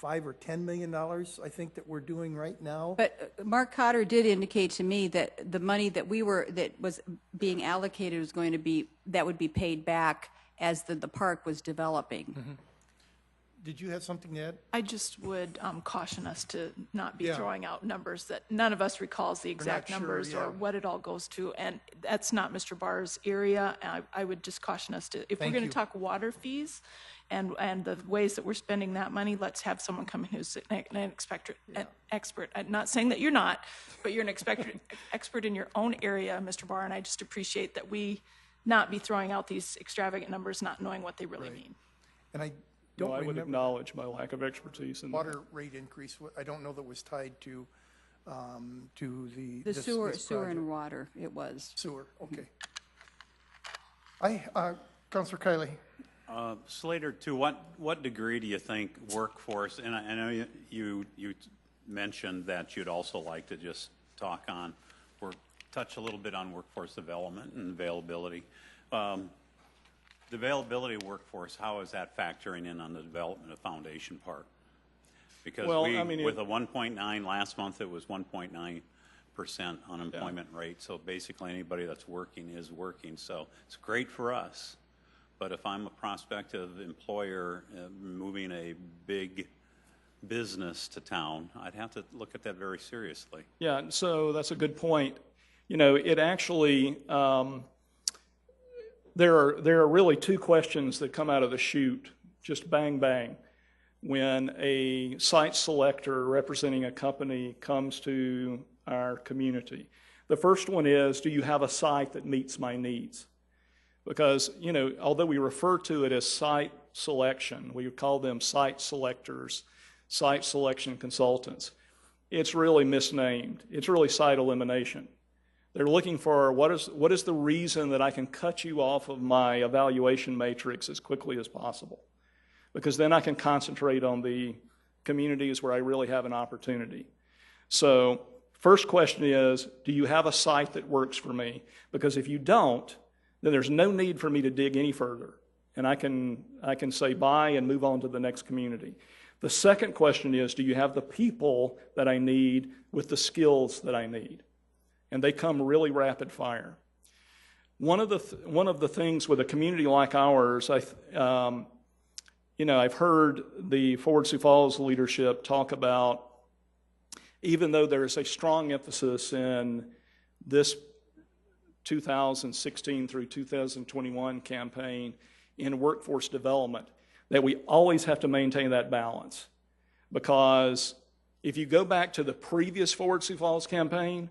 $5 or $10 million, I think, that we're doing right now. But Mark Cotter did indicate to me that the money that was being allocated was going to be, that would be paid back as the park was developing. Mm-hmm. Did you have something to add? I just would caution us to not be throwing out numbers that none of us recalls the exact numbers or what it all goes to, and that's not Mr. Barr's area. I would just caution us to, if we're going to talk water fees and the ways that we're spending that money, let's have someone come in who's an expert. I'm not saying that you're not, but you're an expert in your own area, Mr. Barr, and I just appreciate that we not be throwing out these extravagant numbers, not knowing what they really mean. And I would acknowledge my lack of expertise in water rate increase. I don't know that was tied to the sewer and water. It was sewer. Okay. Councilor Kiley. Slater, to what degree do you think workforce? And I know you mentioned that you'd also like to just touch a little bit on workforce development and availability. The availability of workforce, how is that factoring in on the development of Foundation Park? Because with a 1.9 last month, it was 1.9% unemployment rate. So basically anybody that's working is working. So it's great for us. But if I'm a prospective employer moving a big business to town, I'd have to look at that very seriously. Yeah, so that's a good point. You know, it actually, there are really two questions that come out of the chute, just bang, bang, when a site selector representing a company comes to our community. The first one is, do you have a site that meets my needs? Because, you know, although we refer to it as site selection, we call them site selectors, site selection consultants, it's really misnamed. It's really site elimination. They're looking for what is the reason that I can cut you off of my evaluation matrix as quickly as possible, because then I can concentrate on the communities where I really have an opportunity. So first question is, do you have a site that works for me? Because if you don't, then there's no need for me to dig any further, and I can say bye and move on to the next community. The second question is, do you have the people that I need with the skills that I need? And they come really rapid fire. One of the things with a community like ours, I've heard the Forward Sioux Falls leadership talk about, even though there is a strong emphasis in this 2016 through 2021 campaign in workforce development, that we always have to maintain that balance. Because if you go back to the previous Forward Sioux Falls campaign,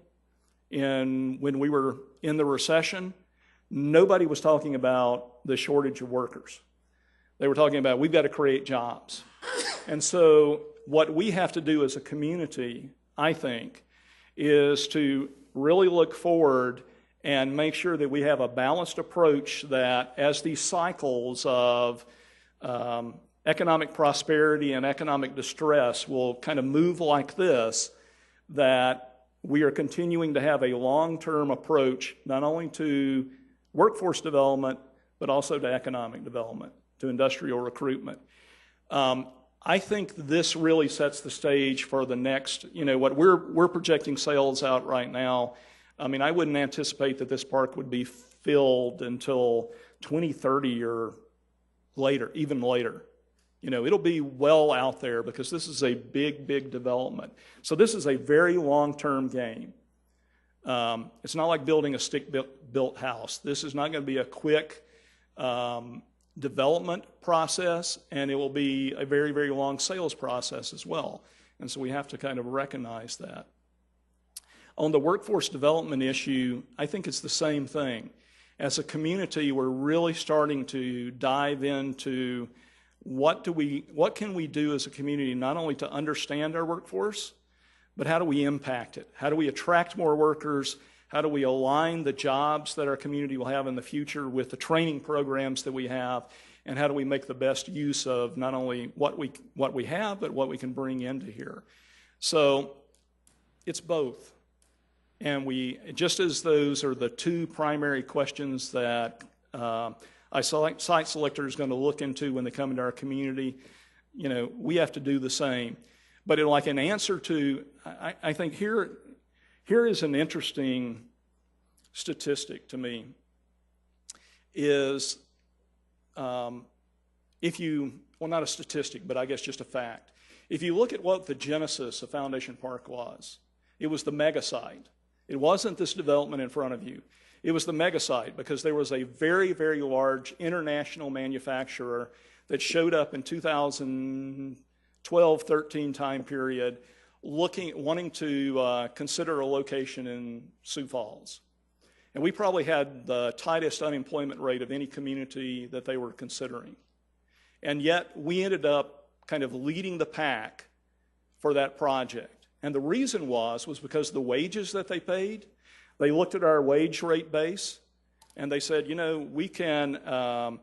when we were in the recession, nobody was talking about the shortage of workers. They were talking about, we've got to create jobs. And so what we have to do as a community, I think, is to really look forward and make sure that we have a balanced approach that as these cycles of economic prosperity and economic distress will kind of move like this, that we are continuing to have a long-term approach, not only to workforce development, but also to economic development, to industrial recruitment. I think this really sets the stage for the next, what we're projecting sales out right now. I mean, I wouldn't anticipate that this park would be filled until 2030 or later, even later. It'll be well out there because this is a big, big development. So this is a very long-term game. It's not like building a stick-built house. This is not going to be a quick development process, and it will be a very, very long sales process as well. And so we have to kind of recognize that. On the workforce development issue, I think it's the same thing. As a community, we're really starting to dive into what can we do as a community, not only to understand our workforce, but how do we impact it? How do we attract more workers? How do we align the jobs that our community will have in the future with the training programs that we have? And how do we make the best use of not only what we have, but what we can bring into here? So it's both. And just as those are the two primary questions that site selector is going to look into when they come into our community, we have to do the same. But like an answer to, I think here is an interesting statistic to me, is well, not a statistic, but I guess just a fact. If you look at what the genesis of Foundation Park was, it was the mega site. It wasn't this development in front of you. It was the mega site because there was a very, very large international manufacturer that showed up in 2012-13 time period wanting to consider a location in Sioux Falls. And we probably had the tightest unemployment rate of any community that they were considering. And yet we ended up kind of leading the pack for that project. And the reason was because the wages that they paid, they looked at our wage rate base and they said, we can, the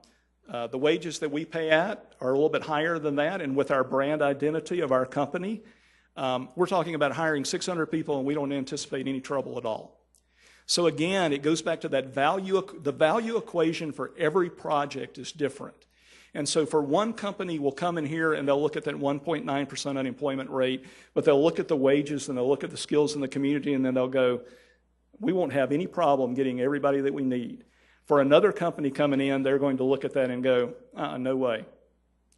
wages that we pay at are a little bit higher than that. And with our brand identity of our company, we're talking about hiring 600 people and we don't anticipate any trouble at all. So again, it goes back to that the value equation for every project is different. And so for one company will come in here and they'll look at that 1.9% unemployment rate, but they'll look at the wages and they'll look at the skills in the community and then they'll go, we won't have any problem getting everybody that we need. For another company coming in, they're going to look at that and go, no way.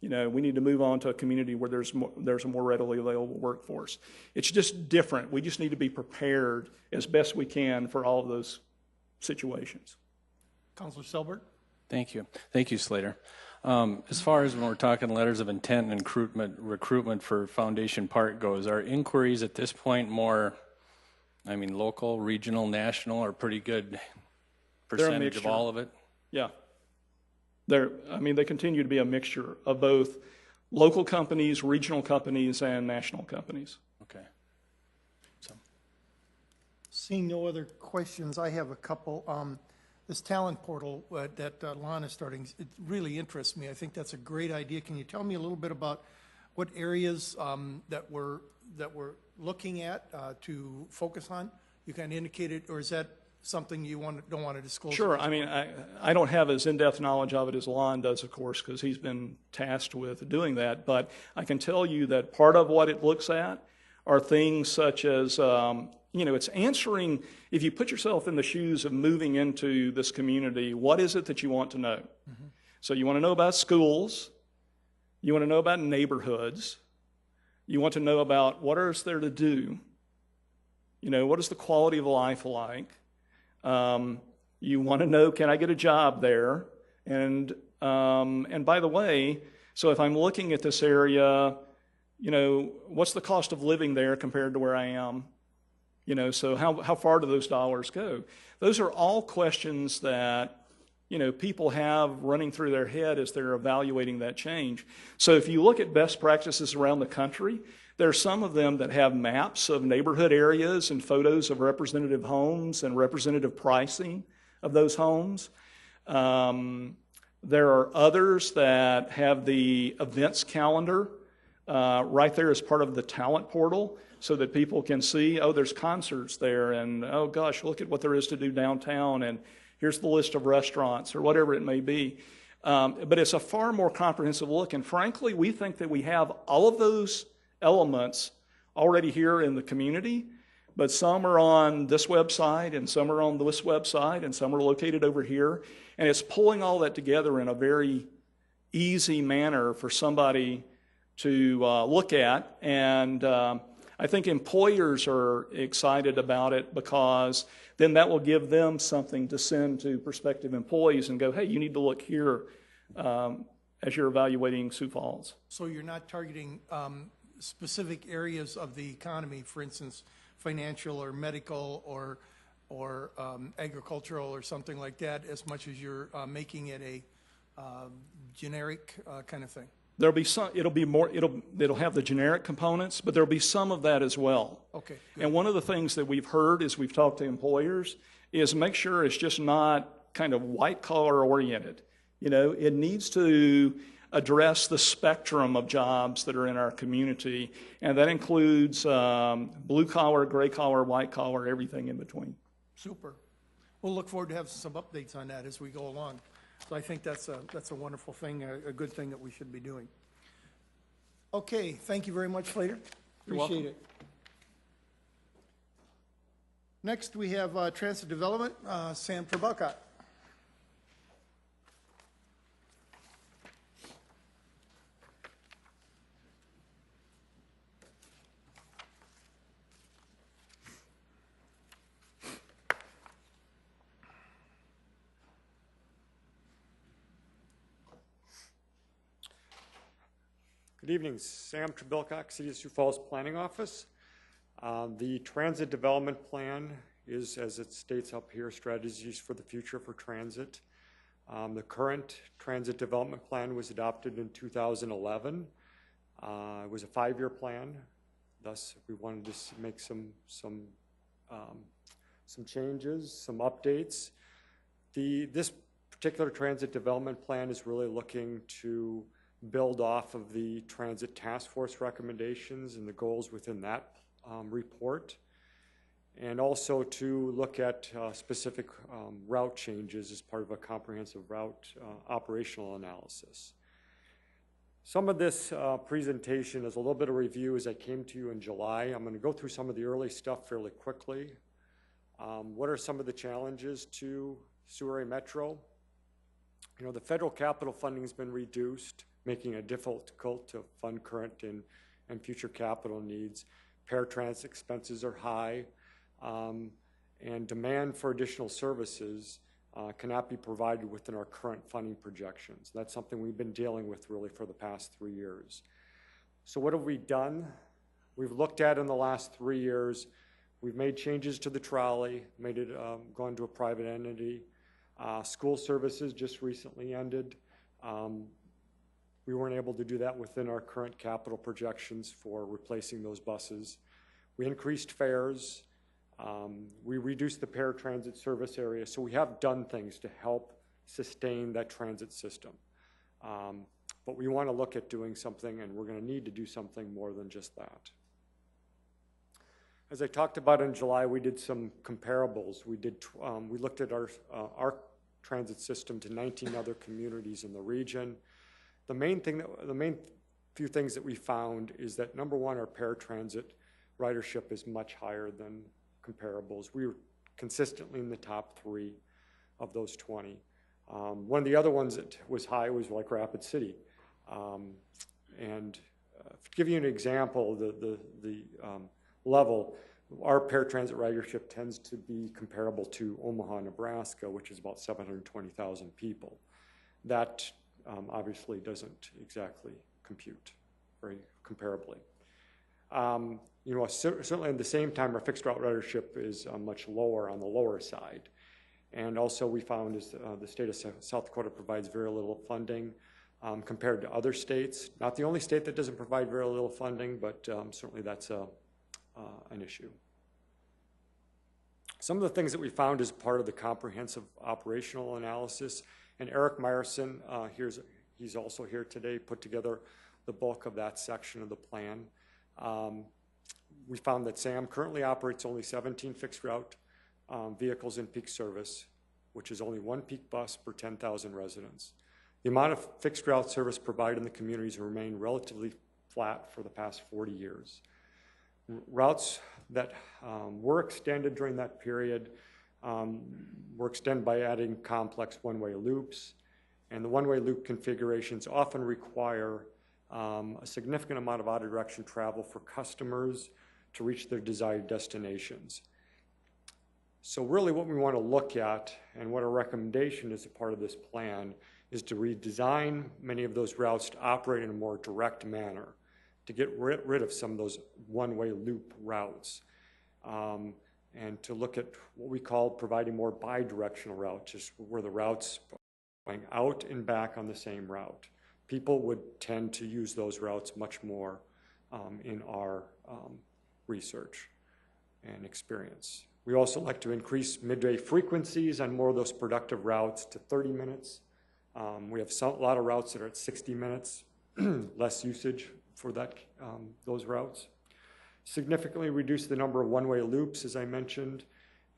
We need to move on to a community where there's a more readily available workforce. It's just different. We just need to be prepared as best we can for all of those situations. Councilor Selbert? Thank you. Thank you, Slater. As far as when we're talking letters of intent and recruitment for Foundation Park goes, are inquiries at this point more, local, regional, national, or pretty good percentage of all of it? Yeah. They continue to be a mixture of both local companies, regional companies, and national companies. Okay. Seeing no other questions, I have a couple. This talent portal that Lon is starting, it really interests me. I think that's a great idea. Can you tell me a little bit about what areas that we're looking at to focus on? You kind of indicated, or is that something you don't want to disclose? Sure. I mean, I don't have as in-depth knowledge of it as Lon does, of course, because he's been tasked with doing that. But I can tell you that part of what it looks at are things such as, it's answering, if you put yourself in the shoes of moving into this community, what is it that you want to know? Mm-hmm. So you want to know about schools. You want to know about neighborhoods. You want to know about what is there to do. What is the quality of life like? You want to know, can I get a job there? And by the way, so if I'm looking at this area, what's the cost of living there compared to where I am? So how far do those dollars go? Those are all questions that, people have running through their head as they're evaluating that change. So if you look at best practices around the country, there are some of them that have maps of neighborhood areas and photos of representative homes and representative pricing of those homes. There are others that have the events calendar right there as part of the talent portal so that people can see, oh, there's concerts there, and oh gosh, look at what there is to do downtown, and here's the list of restaurants, or whatever it may be. But it's a far more comprehensive look, and frankly, we think that we have all of those elements already here in the community, but some are on this website, and some are on this website, and some are located over here, and it's pulling all that together in a very easy manner for somebody to look at, and I think employers are excited about it because then that will give them something to send to prospective employees and go, hey, you need to look here as you're evaluating Sioux Falls. So you're not targeting specific areas of the economy, for instance, financial or medical or agricultural or something like that, as much as you're making it a generic kind of thing? There'll be some, it'll have the generic components, but there'll be some of that as well. Okay. Good. And one of the things that we've heard as we've talked to employers is make sure it's just not kind of white collar oriented. It needs to address the spectrum of jobs that are in our community, and that includes blue collar, gray collar, white collar, everything in between. Super. We'll look forward to having some updates on that as we go along. So I think that's a wonderful thing, a good thing that we should be doing. Okay, thank you very much, Slater. Appreciate it. Next, we have Transit Development, Sam Trabelka. Good evening, Sam Trebilcock, City of Sioux Falls Planning Office. The Transit Development Plan is, as it states up here, strategies for the future for transit. The current Transit Development Plan was adopted in 2011. It was a 5-year plan. Thus, we wanted to make some changes, some updates. This particular Transit Development Plan is really looking to build off of the Transit Task Force recommendations and the goals within that report, and also to look at specific route changes as part of a comprehensive route operational analysis. Some of this presentation is a little bit of review as I came to you in July. I'm going to go through some of the early stuff fairly quickly. What are some of the challenges to Sioux Area Metro? The federal capital funding has been reduced, making it difficult to fund current and future capital needs. Paratransit expenses are high, and demand for additional services cannot be provided within our current funding projections. That's something we've been dealing with really for the past 3 years. So what have we done? We've looked at in the last 3 years, we've made changes to the trolley, made it gone to a private entity. School services just recently ended. We weren't able to do that within our current capital projections for replacing those buses. We increased fares. We reduced the paratransit service area, so we have done things to help sustain that transit system. But we want to look at doing something, and we're going to need to do something more than just that. As I talked about in July, we did some comparables. We looked at our transit system to 19 other communities in the region. The main few things that we found is that, number one, our paratransit ridership is much higher than comparables. We were consistently in the top 3 of those 20. One of the other ones that was high was like Rapid City. To give you an example, the level, our paratransit ridership tends to be comparable to Omaha, Nebraska, which is about 720,000 people. That obviously doesn't exactly compute very comparably. Certainly at the same time, our fixed route ridership is much lower on the lower side. And also we found is the state of South Dakota provides very little funding compared to other states. Not the only state that doesn't provide very little funding, but certainly that's an issue. Some of the things that we found as part of the comprehensive operational analysis, and Eric Meyerson, he's also here today, put together the bulk of that section of the plan. We found that SAM currently operates only 17 fixed route vehicles in peak service, which is only 1 peak bus per 10,000 residents. The amount of fixed route service provided in the communities remained relatively flat for the past 40 years. Routes that were extended during that period were extended by adding complex one-way loops, and the one-way loop configurations often require a significant amount of out-of-direction travel for customers to reach their desired destinations. So really what we want to look at, and what our recommendation is a part of this plan, is to redesign many of those routes to operate in a more direct manner, to get rid of some of those one-way loop routes, and to look at what we call providing more bi-directional routes, just where the routes going out and back on the same route. People would tend to use those routes much more in our research and experience. We also like to increase midday frequencies on more of those productive routes to 30 minutes. We have a lot of routes that are at 60 minutes, less usage for those routes. Significantly reduce the number of one-way loops, as I mentioned.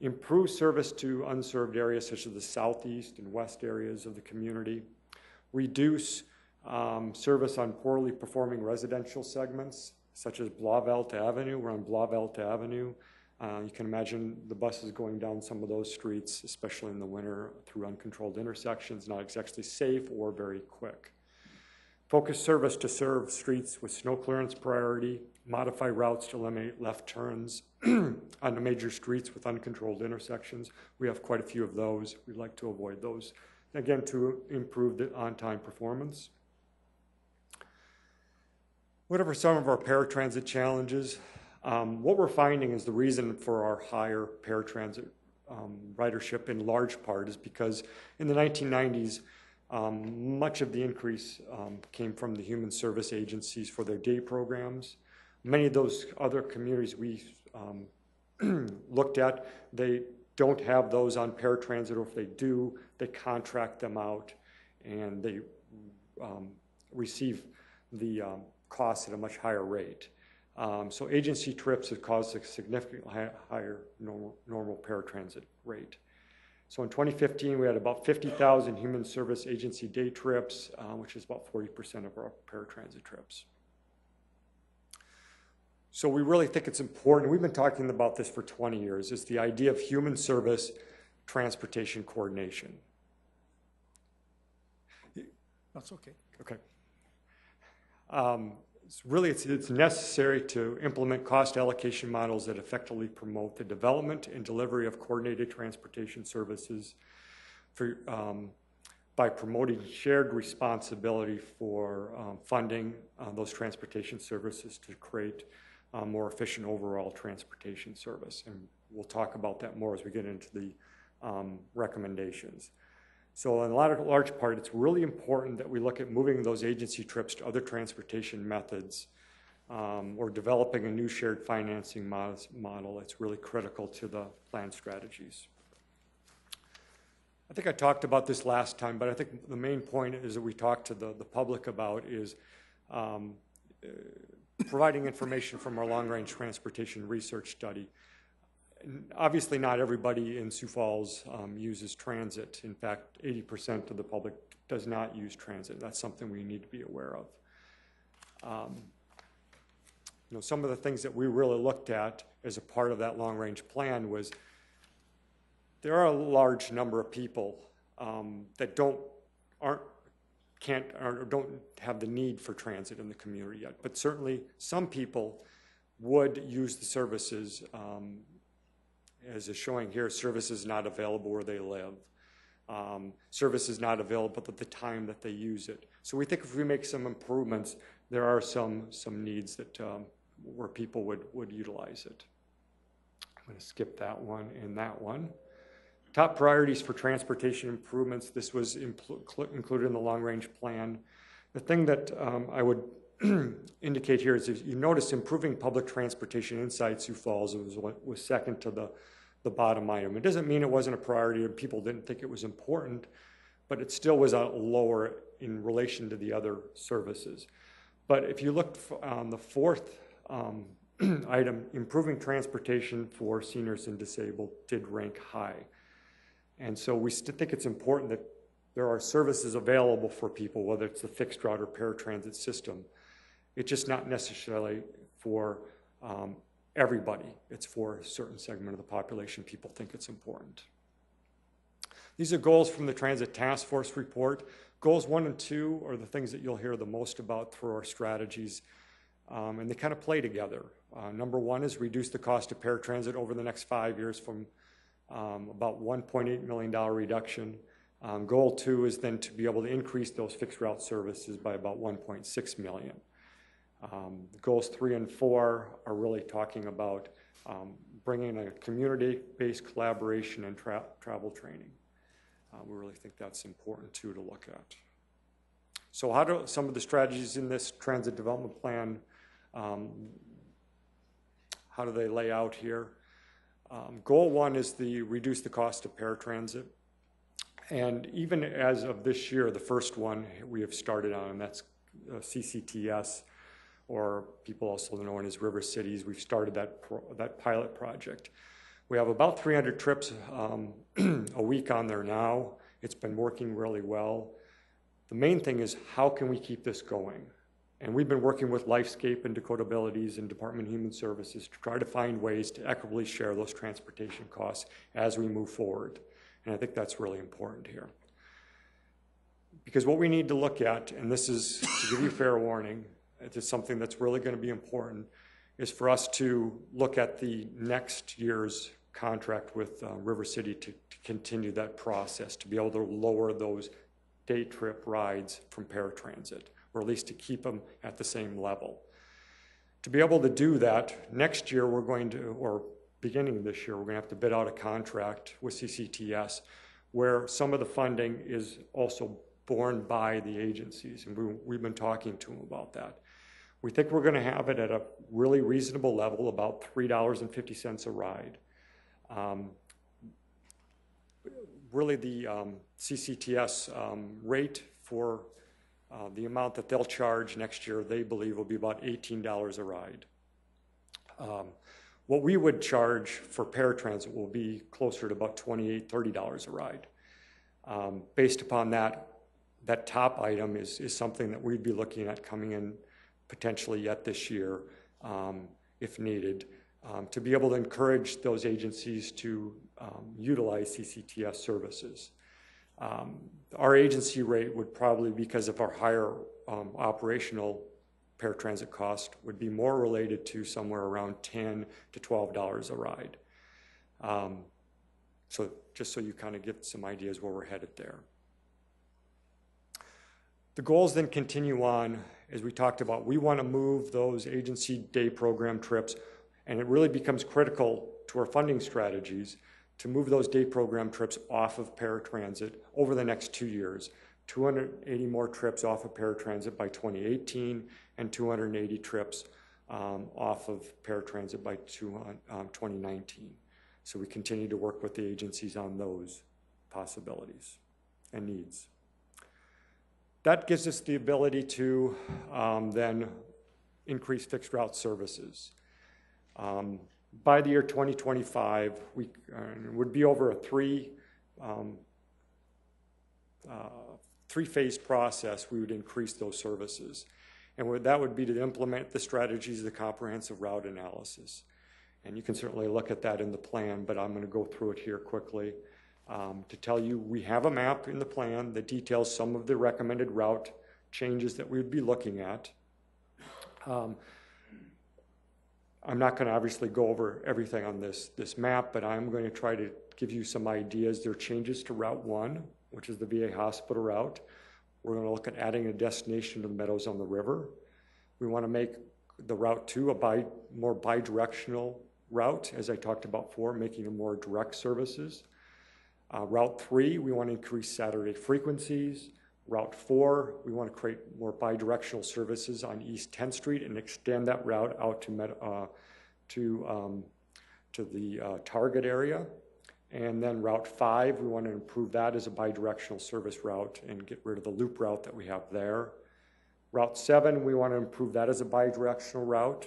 Improve service to unserved areas such as the southeast and west areas of the community. Reduce service on poorly performing residential segments, such as Blauvelt Avenue. We're on Blauvelt Avenue. You can imagine the buses going down some of those streets, especially in the winter, through uncontrolled intersections, not exactly safe or very quick. Focus service to serve streets with snow clearance priority. Modify routes to eliminate left turns on the major streets with uncontrolled intersections. We have quite a few of those. We'd like to avoid those, again, to improve the on-time performance. What are some of our paratransit challenges? What we're finding is the reason for our higher paratransit ridership in large part is because in the 1990s, much of the increase came from the human service agencies for their day programs. Many of those other communities we looked at, they don't have those on paratransit, or if they do, they contract them out and they receive the costs at a much higher rate. So agency trips have caused a significantly higher normal paratransit rate. So in 2015, we had about 50,000 human service agency day trips, which is about 40% of our paratransit trips. So we really think it's important, we've been talking about this for 20 years, is the idea of human service transportation coordination. That's okay. Okay. It's necessary to implement cost allocation models that effectively promote the development and delivery of coordinated transportation services by promoting shared responsibility for funding those transportation services to create a more efficient overall transportation service. And we'll talk about that more as we get into the recommendations. So in large part, it's really important that we look at moving those agency trips to other transportation methods or developing a new shared financing model that's really critical to the plan strategies. I think I talked about this last time, but I think the main point is that we talked to the public about is providing information from our long-range transportation research study. And obviously, not everybody in Sioux Falls uses transit. In fact, 80% of the public does not use transit. That's something we need to be aware of. You know, some of the things that we really looked at as a part of that long-range plan was there are a large number of people that don't have the need for transit in the community yet. But certainly, some people would use the services. As is showing here, services not available where they live. Services not available at the time that they use it. So we think if we make some improvements, there are some needs that where people would utilize it. I'm going to skip that one and that one. Top priorities for transportation improvements. This was included in the long-range plan. The thing that I would indicate here is if you notice improving public transportation inside Sioux Falls was second to the bottom item. It doesn't mean it wasn't a priority and people didn't think it was important, but it still was lower in relation to the other services. But if you look on the fourth item, improving transportation for seniors and disabled did rank high. And so we still think it's important that there are services available for people, whether it's the fixed route or paratransit system. It's just not necessarily for everybody. It's for a certain segment of the population. People think it's important. These are goals from the Transit Task Force report. Goals 1 and 2 are the things that you'll hear the most about through our strategies, and they kind of play together. Number 1 is reduce the cost of paratransit over the next 5 years from about $1.8 million reduction. Goal 2 is then to be able to increase those fixed route services by about $1.6 million. Goals 3 and 4 are really talking about bringing a community-based collaboration and travel training. We really think that's important too to look at. So how do some of the strategies in this transit development plan, how do they lay out here? Goal 1 is the reduce the cost of paratransit. And even as of this year, the first one we have started on, and that's CCTS, or people also known as River Cities. We've started that pilot project. We have about 300 trips a week on there now. It's been working really well. The main thing is how can we keep this going? And we've been working with Lifescape and Dakota Abilities and Department of Human Services to try to find ways to equitably share those transportation costs as we move forward. And I think that's really important here. Because what we need to look at, and this is to give you fair warning, it is something that's really going to be important, is for us to look at the next year's contract with River City to continue that process, to be able to lower those day trip rides from paratransit, or at least to keep them at the same level. To be able to do that, next year we're going to, or beginning this year, we're going to have to bid out a contract with CCTS where some of the funding is also borne by the agencies, and we've been talking to them about that. We think we're going to have it at a really reasonable level, about $3.50 a ride. Really the CCTS rate for the amount that they'll charge next year, they believe will be about $18 a ride. What we would charge for paratransit will be closer to about $28, $30 a ride. Based upon that top item is something that we'd be looking at coming in potentially yet this year, if needed, to be able to encourage those agencies to utilize CCTS services. Our agency rate would probably, because of our higher operational paratransit cost, would be more related to somewhere around $10 to $12 a ride. So just so you kind of get some ideas where we're headed there. The goals then continue on, as we talked about. We want to move those agency day program trips, and it really becomes critical to our funding strategies to move those day program trips off of paratransit over the next 2 years. 280 more trips off of paratransit by 2018 and 280 trips off of paratransit by 2019. So we continue to work with the agencies on those possibilities and needs. That gives us the ability to then increase fixed route services. By the year 2025, we would be over a three-phase process. We would increase those services. And that would be to implement the strategies of the comprehensive route analysis. And you can certainly look at that in the plan, but I'm going to go through it here quickly to tell you we have a map in the plan that details some of the recommended route changes that we would be looking at. I'm not going to obviously go over everything on this map, but I'm going to try to give you some ideas. There are changes to Route 1, which is the VA hospital route. We're going to look at adding a destination to the Meadows on the River. We want to make the Route 2 a more bi-directional route, as I talked about before, making it more direct services. Route 3, we want to increase Saturday frequencies. Route 4, we want to create more bi-directional services on East 10th Street and extend that route out to the Target area. And then Route 5, we want to improve that as a bi-directional service route and get rid of the loop route that we have there. Route 7, we want to improve that as a bi-directional route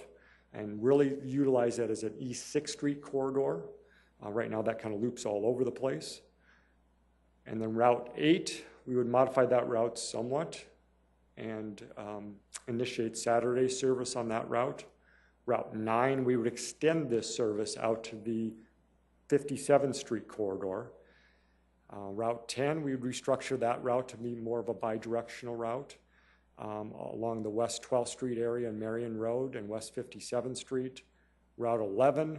and really utilize that as an East 6th Street corridor. Right now that kind of loops all over the place. And then Route 8, we would modify that route somewhat and initiate Saturday service on that route. Route 9, we would extend this service out to the 57th Street corridor. Route 10, we would restructure that route to be more of a bi-directional route along the West 12th Street area and Marion Road and West 57th Street. Route 11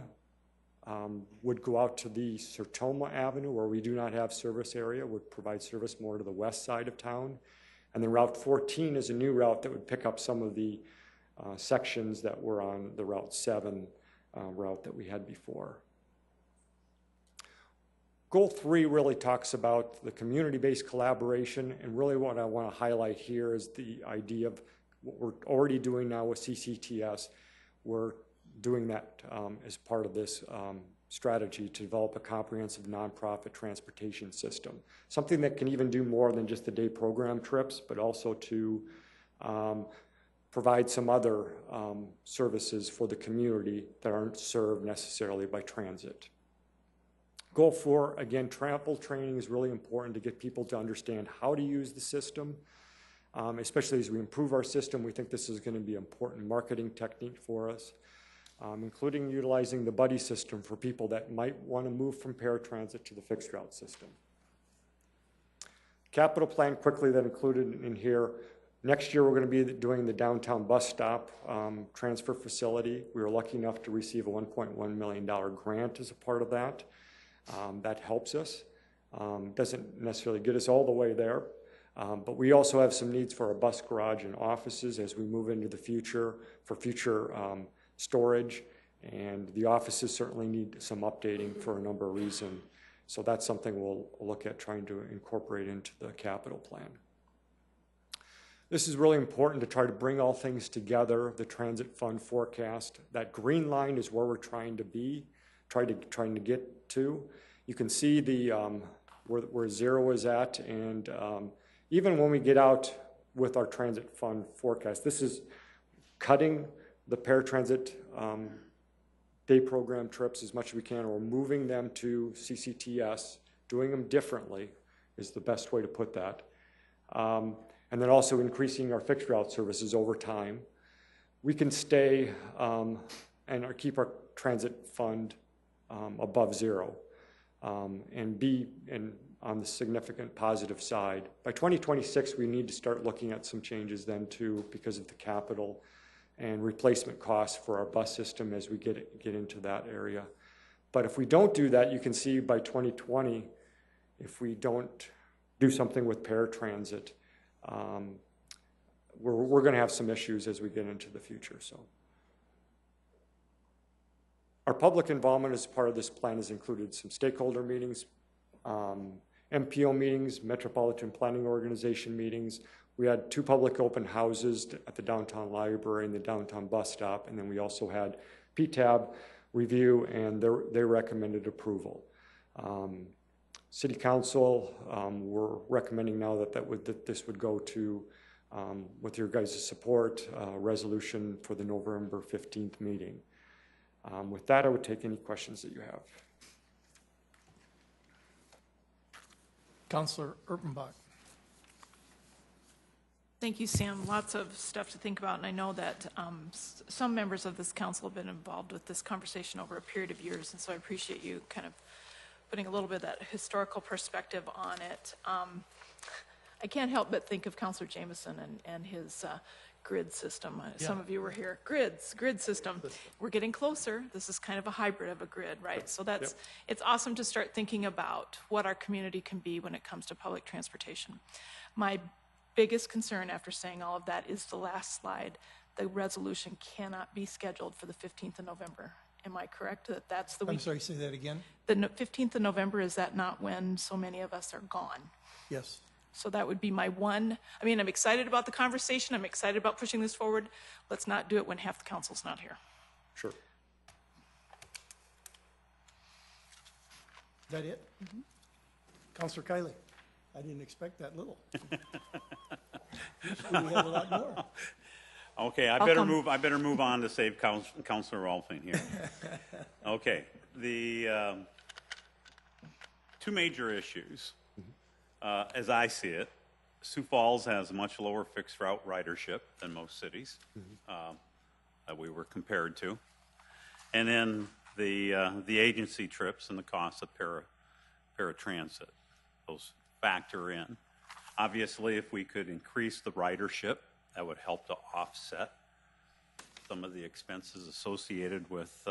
would go out to the Sertoma Avenue where we do not have service area, would provide service more to the west side of town. And then Route 14 is a new route that would pick up some of the sections that were on the Route 7 route that we had before. Goal 3 really talks about the community-based collaboration, and really what I want to highlight here is the idea of what we're already doing now with CCTS. We're doing that as part of this strategy to develop a comprehensive nonprofit transportation system. Something that can even do more than just the day program trips, but also to provide some other services for the community that aren't served necessarily by transit. Goal 4, again, travel training is really important to get people to understand how to use the system, especially as we improve our system. We think this is going to be an important marketing technique for us, including utilizing the buddy system for people that might want to move from paratransit to the fixed route system. Capital plan quickly that included in here. Next year, we're going to be doing the downtown bus stop transfer facility. We were lucky enough to receive a $1.1 million grant as a part of that. That helps us. Doesn't necessarily get us all the way there, but we also have some needs for our bus garage and offices as we move into the future for future storage, and the offices certainly need some updating for a number of reasons. So that's something we'll look at trying to incorporate into the capital plan. This is really important to try to bring all things together, the transit fund forecast. That green line is where we're trying to be, trying to get to. You can see the where zero is at, and even when we get out with our transit fund forecast, this is cutting the paratransit day program trips as much as we can, or moving them to CCTS, doing them differently is the best way to put that. And then also increasing our fixed route services over time. We can stay and keep our transit fund above zero and be on the significant positive side. By 2026, we need to start looking at some changes then too, because of the capital and replacement costs for our bus system as we get into that area. But if we don't do that, you can see by 2020, if we don't do something with paratransit, we're going to have some issues as we get into the future. So, our public involvement as part of this plan has included some stakeholder meetings, MPO meetings, Metropolitan Planning Organization meetings. We had 2 public open houses at the downtown library and the downtown bus stop, and then we also had PTAB review, and they recommended approval. City Council, we're recommending now that this would go to, with your guys' support, resolution for the November 15th meeting. With that, I would take any questions that you have. Councilor Erpenbach. Thank you, Sam. Lots of stuff to think about, and I know that some members of this council have been involved with this conversation over a period of years, and so I appreciate you kind of putting a little bit of that historical perspective on it. I can't help but think of Councilor Jameson and his grid system. Some of you were here. Grid system. We're getting closer. This is kind of a hybrid of a grid, right? So it's awesome to start thinking about what our community can be when it comes to public transportation. My biggest concern after saying all of that is the last slide. The resolution cannot be scheduled for the 15th of November. Am I correct that that's the week? I'm sorry, say that again? The 15th of November, is that not when so many of us are gone? Yes. So that would be my one. I mean, I'm excited about the conversation. I'm excited about pushing this forward. Let's not do it when half the council's not here. Sure. Is that it? Mm-hmm. Councilor Kiley? I didn't expect that little. Usually we have a lot more. Okay, I better move on to save Councilor Rolfing here. Okay, the 2 major issues, as I see it, Sioux Falls has much lower fixed route ridership than most cities that we were compared to, and then the agency trips and the cost of paratransit. Those factor in. Obviously, if we could increase the ridership, that would help to offset some of the expenses associated with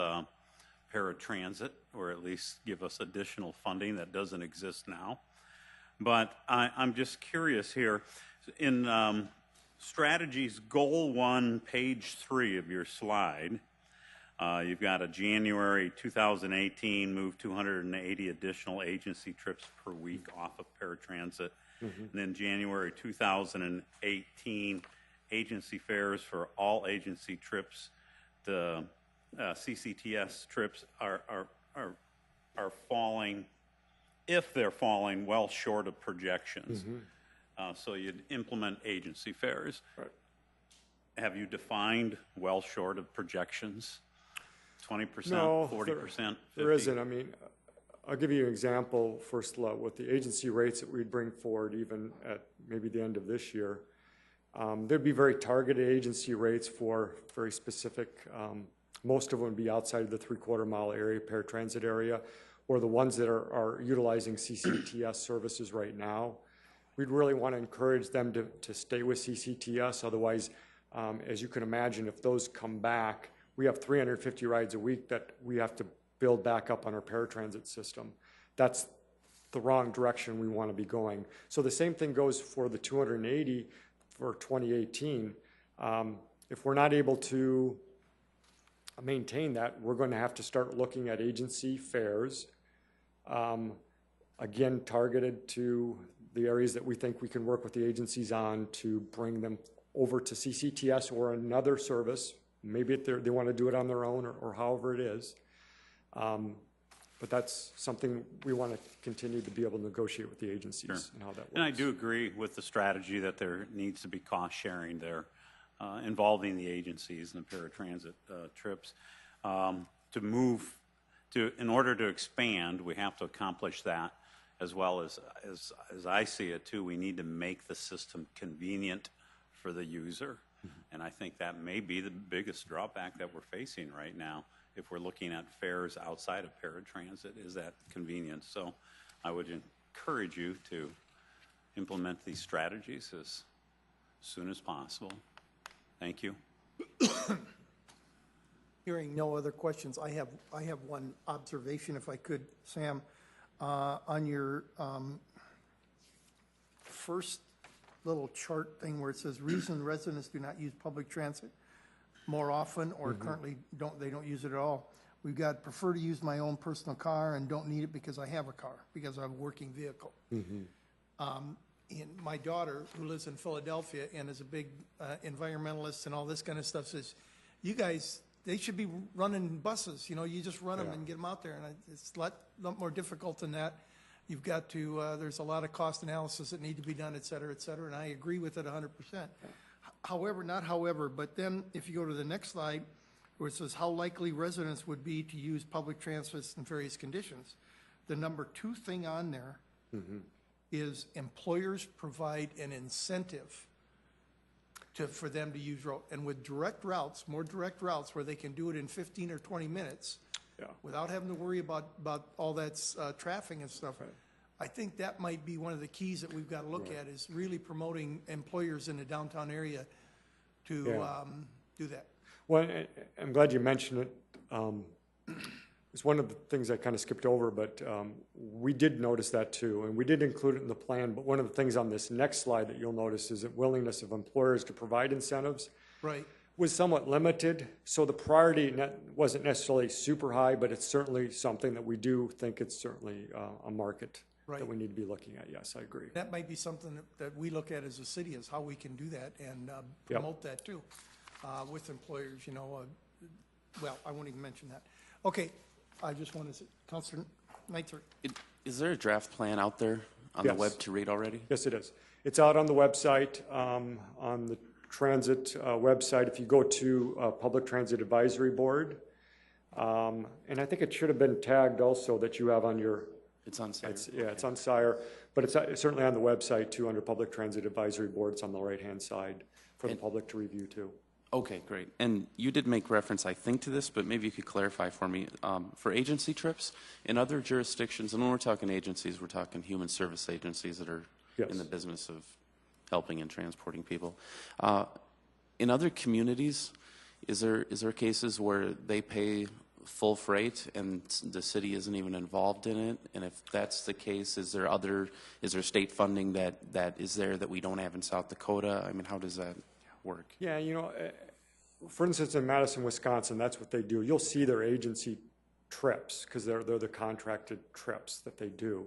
paratransit, or at least give us additional funding that doesn't exist now. But I'm just curious here, in strategies goal 1, page 3 of your slide, you've got a January 2018 move 280 additional agency trips per week off of paratransit. And then January 2018 agency fares for all agency trips. The CCTS trips are falling, if they're falling, well short of projections. So you'd implement agency fares. Right. Have you defined well short of projections? 20%, No, 40%? there isn't. I mean, I'll give you an example first with the agency rates that we'd bring forward even at maybe the end of this year. There'd be very targeted agency rates for very specific, most of them would be outside of the 3/4 mile area, paratransit area, or the ones that are utilizing CCTS services right now. We'd really want to encourage them to stay with CCTS. Otherwise, as you can imagine, if those come back, we have 350 rides a week that we have to build back up on our paratransit system. That's the wrong direction we want to be going. So the same thing goes for the 280 for 2018. If we're not able to maintain that, we're going to have to start looking at agency fares, again, targeted to the areas that we think we can work with the agencies on to bring them over to CCTS or another service. Maybe they want to do it on their own or however it is. But that's something we want to continue to be able to negotiate with the agencies and how that works. And I do agree with the strategy that there needs to be cost sharing there involving the agencies and the paratransit trips. In order to expand, we have to accomplish that, as well as I see it too, we need to make the system convenient for the user. And I think that may be the biggest drawback that we're facing right now if we're looking at fares outside of paratransit, is that convenience. So I would encourage you to implement these strategies as soon as possible. Thank you. Hearing no other questions, I have one observation, if I could, Sam. On your first little chart thing where it says reason residents do not use public transit more often or currently they don't use it at all. We've got prefer to use my own personal car and don't need it because I have a car, because I have a working vehicle. my daughter, who lives in Philadelphia and is a big environmentalist and all this kind of stuff, says, you guys, they should be running buses. You know, you just run them and get them out there. And it's a lot more difficult than that. You've got to, there's a lot of cost analysis that need to be done, et cetera, and I agree with it 100%. However, but then if you go to the next slide, where it says how likely residents would be to use public transit in various conditions, the number 2 thing on there is employers provide an incentive for them to use road. And with direct routes, more direct routes where they can do it in 15 or 20 minutes without having to worry about all that traffic and stuff. Right. I think that might be one of the keys that we've got to look at, is really promoting employers in the downtown area to do that. Well, I'm glad you mentioned it. It's one of the things I kind of skipped over, but we did notice that too, and we did include it in the plan. But one of the things on this next slide that you'll notice is that willingness of employers to provide incentives was somewhat limited. So the priority wasn't necessarily super high, but it's certainly something that we do think it's certainly a market that we need to be looking at. Yes, I agree. That might be something that we look at as a city, is how we can do that and promote that too with employers, you know. Well, I won't even mention that. Okay. I just want to say, Councilor Neitzer. Is there a draft plan out there on the web to read already? Yes, it is. It's out on the website, on the transit website. If you go to Public Transit Advisory Board, and I think it should have been tagged also that you have on your... It's on SIRE. It's on SIRE, but it's certainly on the website too, under Public Transit Advisory Board. It's on the right-hand side for the public to review too. Okay, great. And you did make reference, I think, to this, but maybe you could clarify for me. For agency trips in other jurisdictions, and when we're talking agencies, we're talking human service agencies that are in the business of helping and transporting people. In other communities, is there cases where they pay full freight and the city isn't even involved in it? And if that's the case, is there state funding that is there that we don't have in South Dakota? I mean, how does that work? Yeah, you know, for instance, in Madison, Wisconsin, that's what they do. You'll see their agency trips because they're the contracted trips that they do.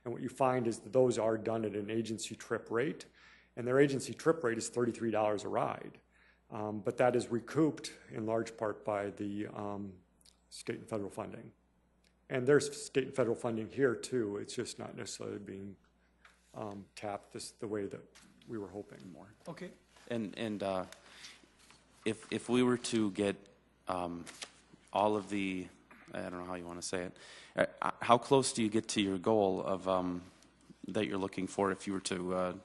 And what you find is that those are done at an agency trip rate, and their agency trip rate is $33 a ride. But that is recouped in large part by the state and federal funding. And there's state and federal funding here too. It's just not necessarily being tapped the way that we were hoping more. Okay. And if we were to get all of the, I don't know how you want to say it, how close do you get to your goal of that you're looking for if you were to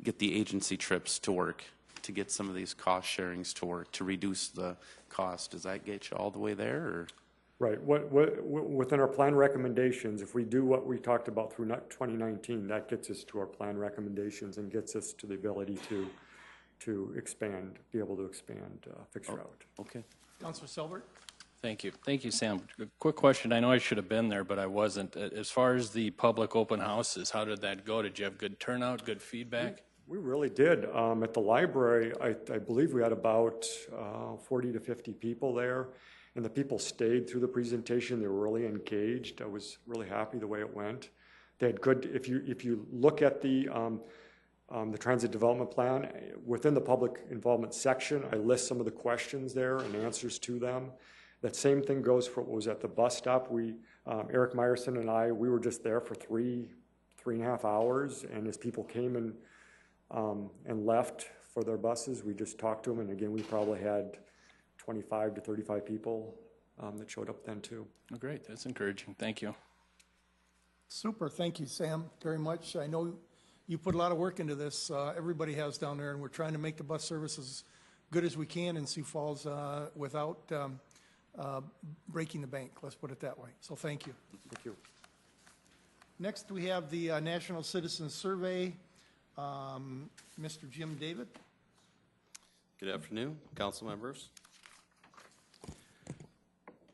get the agency trips to work, to get some of these cost sharings to work, to reduce the cost? Does that get you all the way there? Or? Right. Within our plan recommendations, if we do what we talked about through 2019, that gets us to our plan recommendations and gets us to the ability to expand, be able to expand fixed route. Okay. Councilor Selbert? Thank you. Thank you, Sam. A quick question. I know I should have been there, but I wasn't. As far as the public open houses, how did that go? Did you have good turnout, good feedback? We really did. At the library, I believe we had about 40 to 50 people there. And the people stayed through the presentation. They were really engaged. I was really happy the way it went. They had good, if you look at the transit development plan, within the public involvement section, I list some of the questions there and answers to them. That same thing goes for what was at the bus stop. Eric Meyerson and I, we were just there for three and a half hours. And as people came and left for their buses, we just talked to them. And again, we probably had 25 to 35 people that showed up then too. Oh, great. That's encouraging. Thank you. Super. Thank you, Sam, very much. I know you put a lot of work into this. Everybody has down there, and we're trying to make the bus service as good as we can in Sioux Falls without breaking the bank. Let's put it that way. So thank you. Thank you. Next, we have the National Citizen Survey. Mr. Jim David. Good afternoon, council members.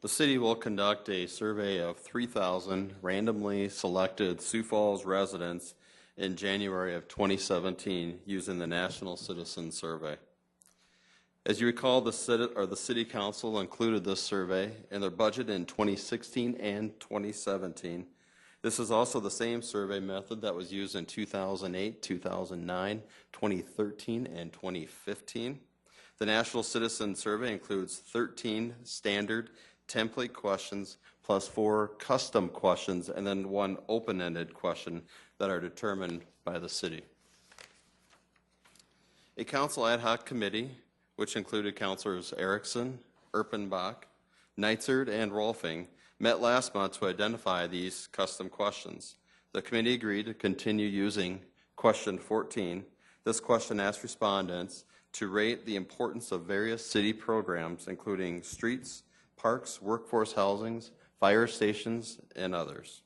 The city will conduct a survey of 3,000 randomly selected Sioux Falls residents in January of 2017 using the National Citizen Survey. As you recall, the City Council included this survey in their budget in 2016 and 2017 This is also the same survey method that was used in 2008, 2009, 2013, and 2015. The National Citizen Survey includes 13 standard template questions plus 4 custom questions and then 1 open-ended question that are determined by the city. A council ad hoc committee, which included councilors Erickson, Erpenbach, Neitzert, and Rolfing, met last month to identify these custom questions. The committee agreed to continue using question 14. This question asked respondents to rate the importance of various city programs, including streets, parks, workforce housings, fire stations, and others.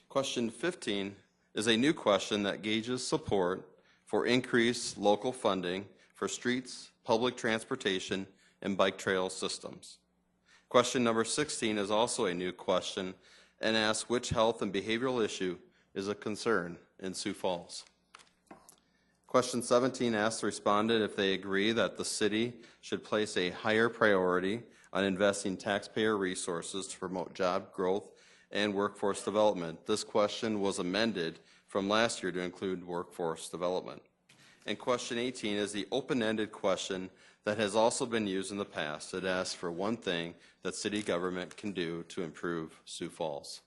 Question 15 is a new question that gauges support for increased local funding for streets, public transportation, and bike trail systems. Question number 16 is also a new question and asks which health and behavioral issue is a concern in Sioux Falls. Question 17 asks the respondent if they agree that the city should place a higher priority on investing taxpayer resources to promote job growth and workforce development. This question was amended from last year to include workforce development. And question 18 is the open-ended question that has also been used in the past. It asks for one thing that city government can do to improve Sioux Falls.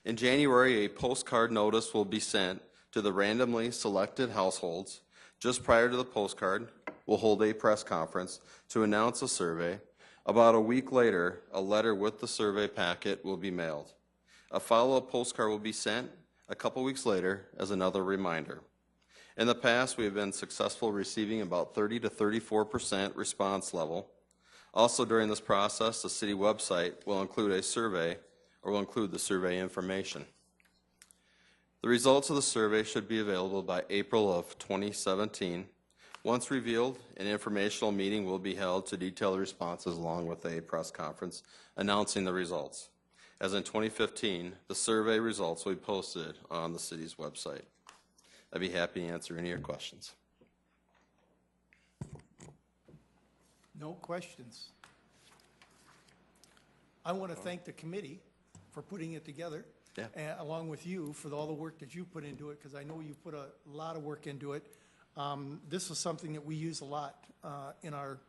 In January, a postcard notice will be sent to the randomly selected households. Just prior to the postcard, we'll hold a press conference to announce a survey. About a week later, a letter with the survey packet will be mailed. A follow-up postcard will be sent a couple weeks later as another reminder. In the past, we have been successful receiving about 30 to 34% response level. Also during this process, the city website will include a survey or will include the survey information. The results of the survey should be available by April of 2017. Once revealed, an informational meeting will be held to detail the responses along with a press conference announcing the results. As in 2015, the survey results will be posted on the city's website. I'd be happy to answer any of your questions. No questions. I want to thank the committee for putting it together, along with you for all the work that you put into it, because I know you put a lot of work into it. This is something that we use a lot in our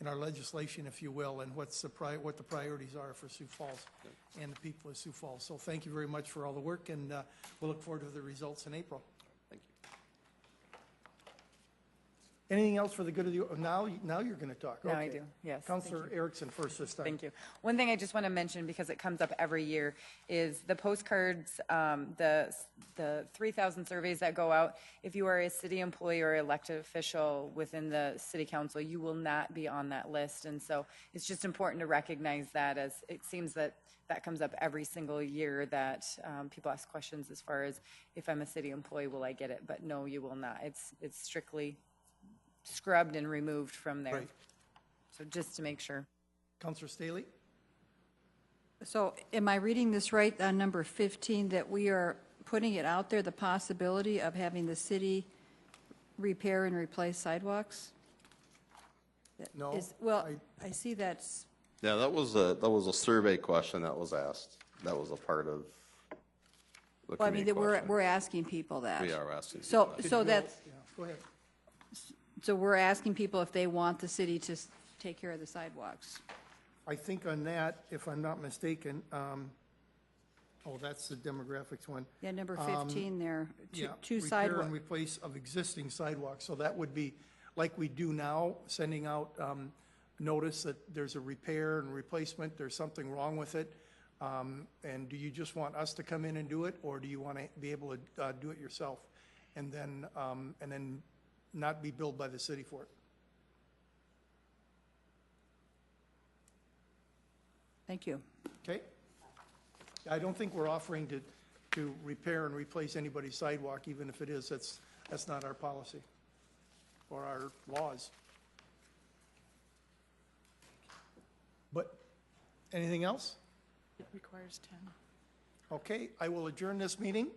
legislation, if you will, and what the priorities are for Sioux Falls and the people of Sioux Falls. So thank you very much for all the work, and we'll look forward to the results in April. Anything else for the good of the, now you're going to talk. Now I Okay. do, yes. Councilor Erickson first this time. Thank you. One thing I just want to mention, because it comes up every year, is the postcards, the 3,000 surveys that go out. If you are a city employee or elected official within the city council, you will not be on that list. And so it's just important to recognize that, as it seems that comes up every single year, that people ask questions as far as, if I'm a city employee, will I get it? But no, you will not. It's strictly scrubbed and removed from there. Right. So just to make sure. Councilor Staley? So am I reading this right on number 15, that we are putting it out there, the possibility of having the city repair and replace sidewalks? No. Well, I see that's, Yeah, that was a survey question that was asked. That was a part of the well, I mean, committee that question. we're asking people that. We are asking. So, people that. so that's, Yeah, go ahead. so we're asking people if they want the city to take care of the sidewalks. I think on that, if I'm not mistaken, oh, that's the demographics one. Yeah, number 15 there, Yeah, two repair sidewalks. and replace of existing sidewalks. So that would be like we do now, sending out notice that there's a repair and replacement, there's something wrong with it. And do you just want us to come in and do it, or do you want to be able to do it yourself? And then not be billed by the city for it? Thank you. Okay? I don't think we're offering to repair and replace anybody's sidewalk, even if it is. That's not our policy or our laws. But, anything else? It requires 10. Okay, I will adjourn this meeting.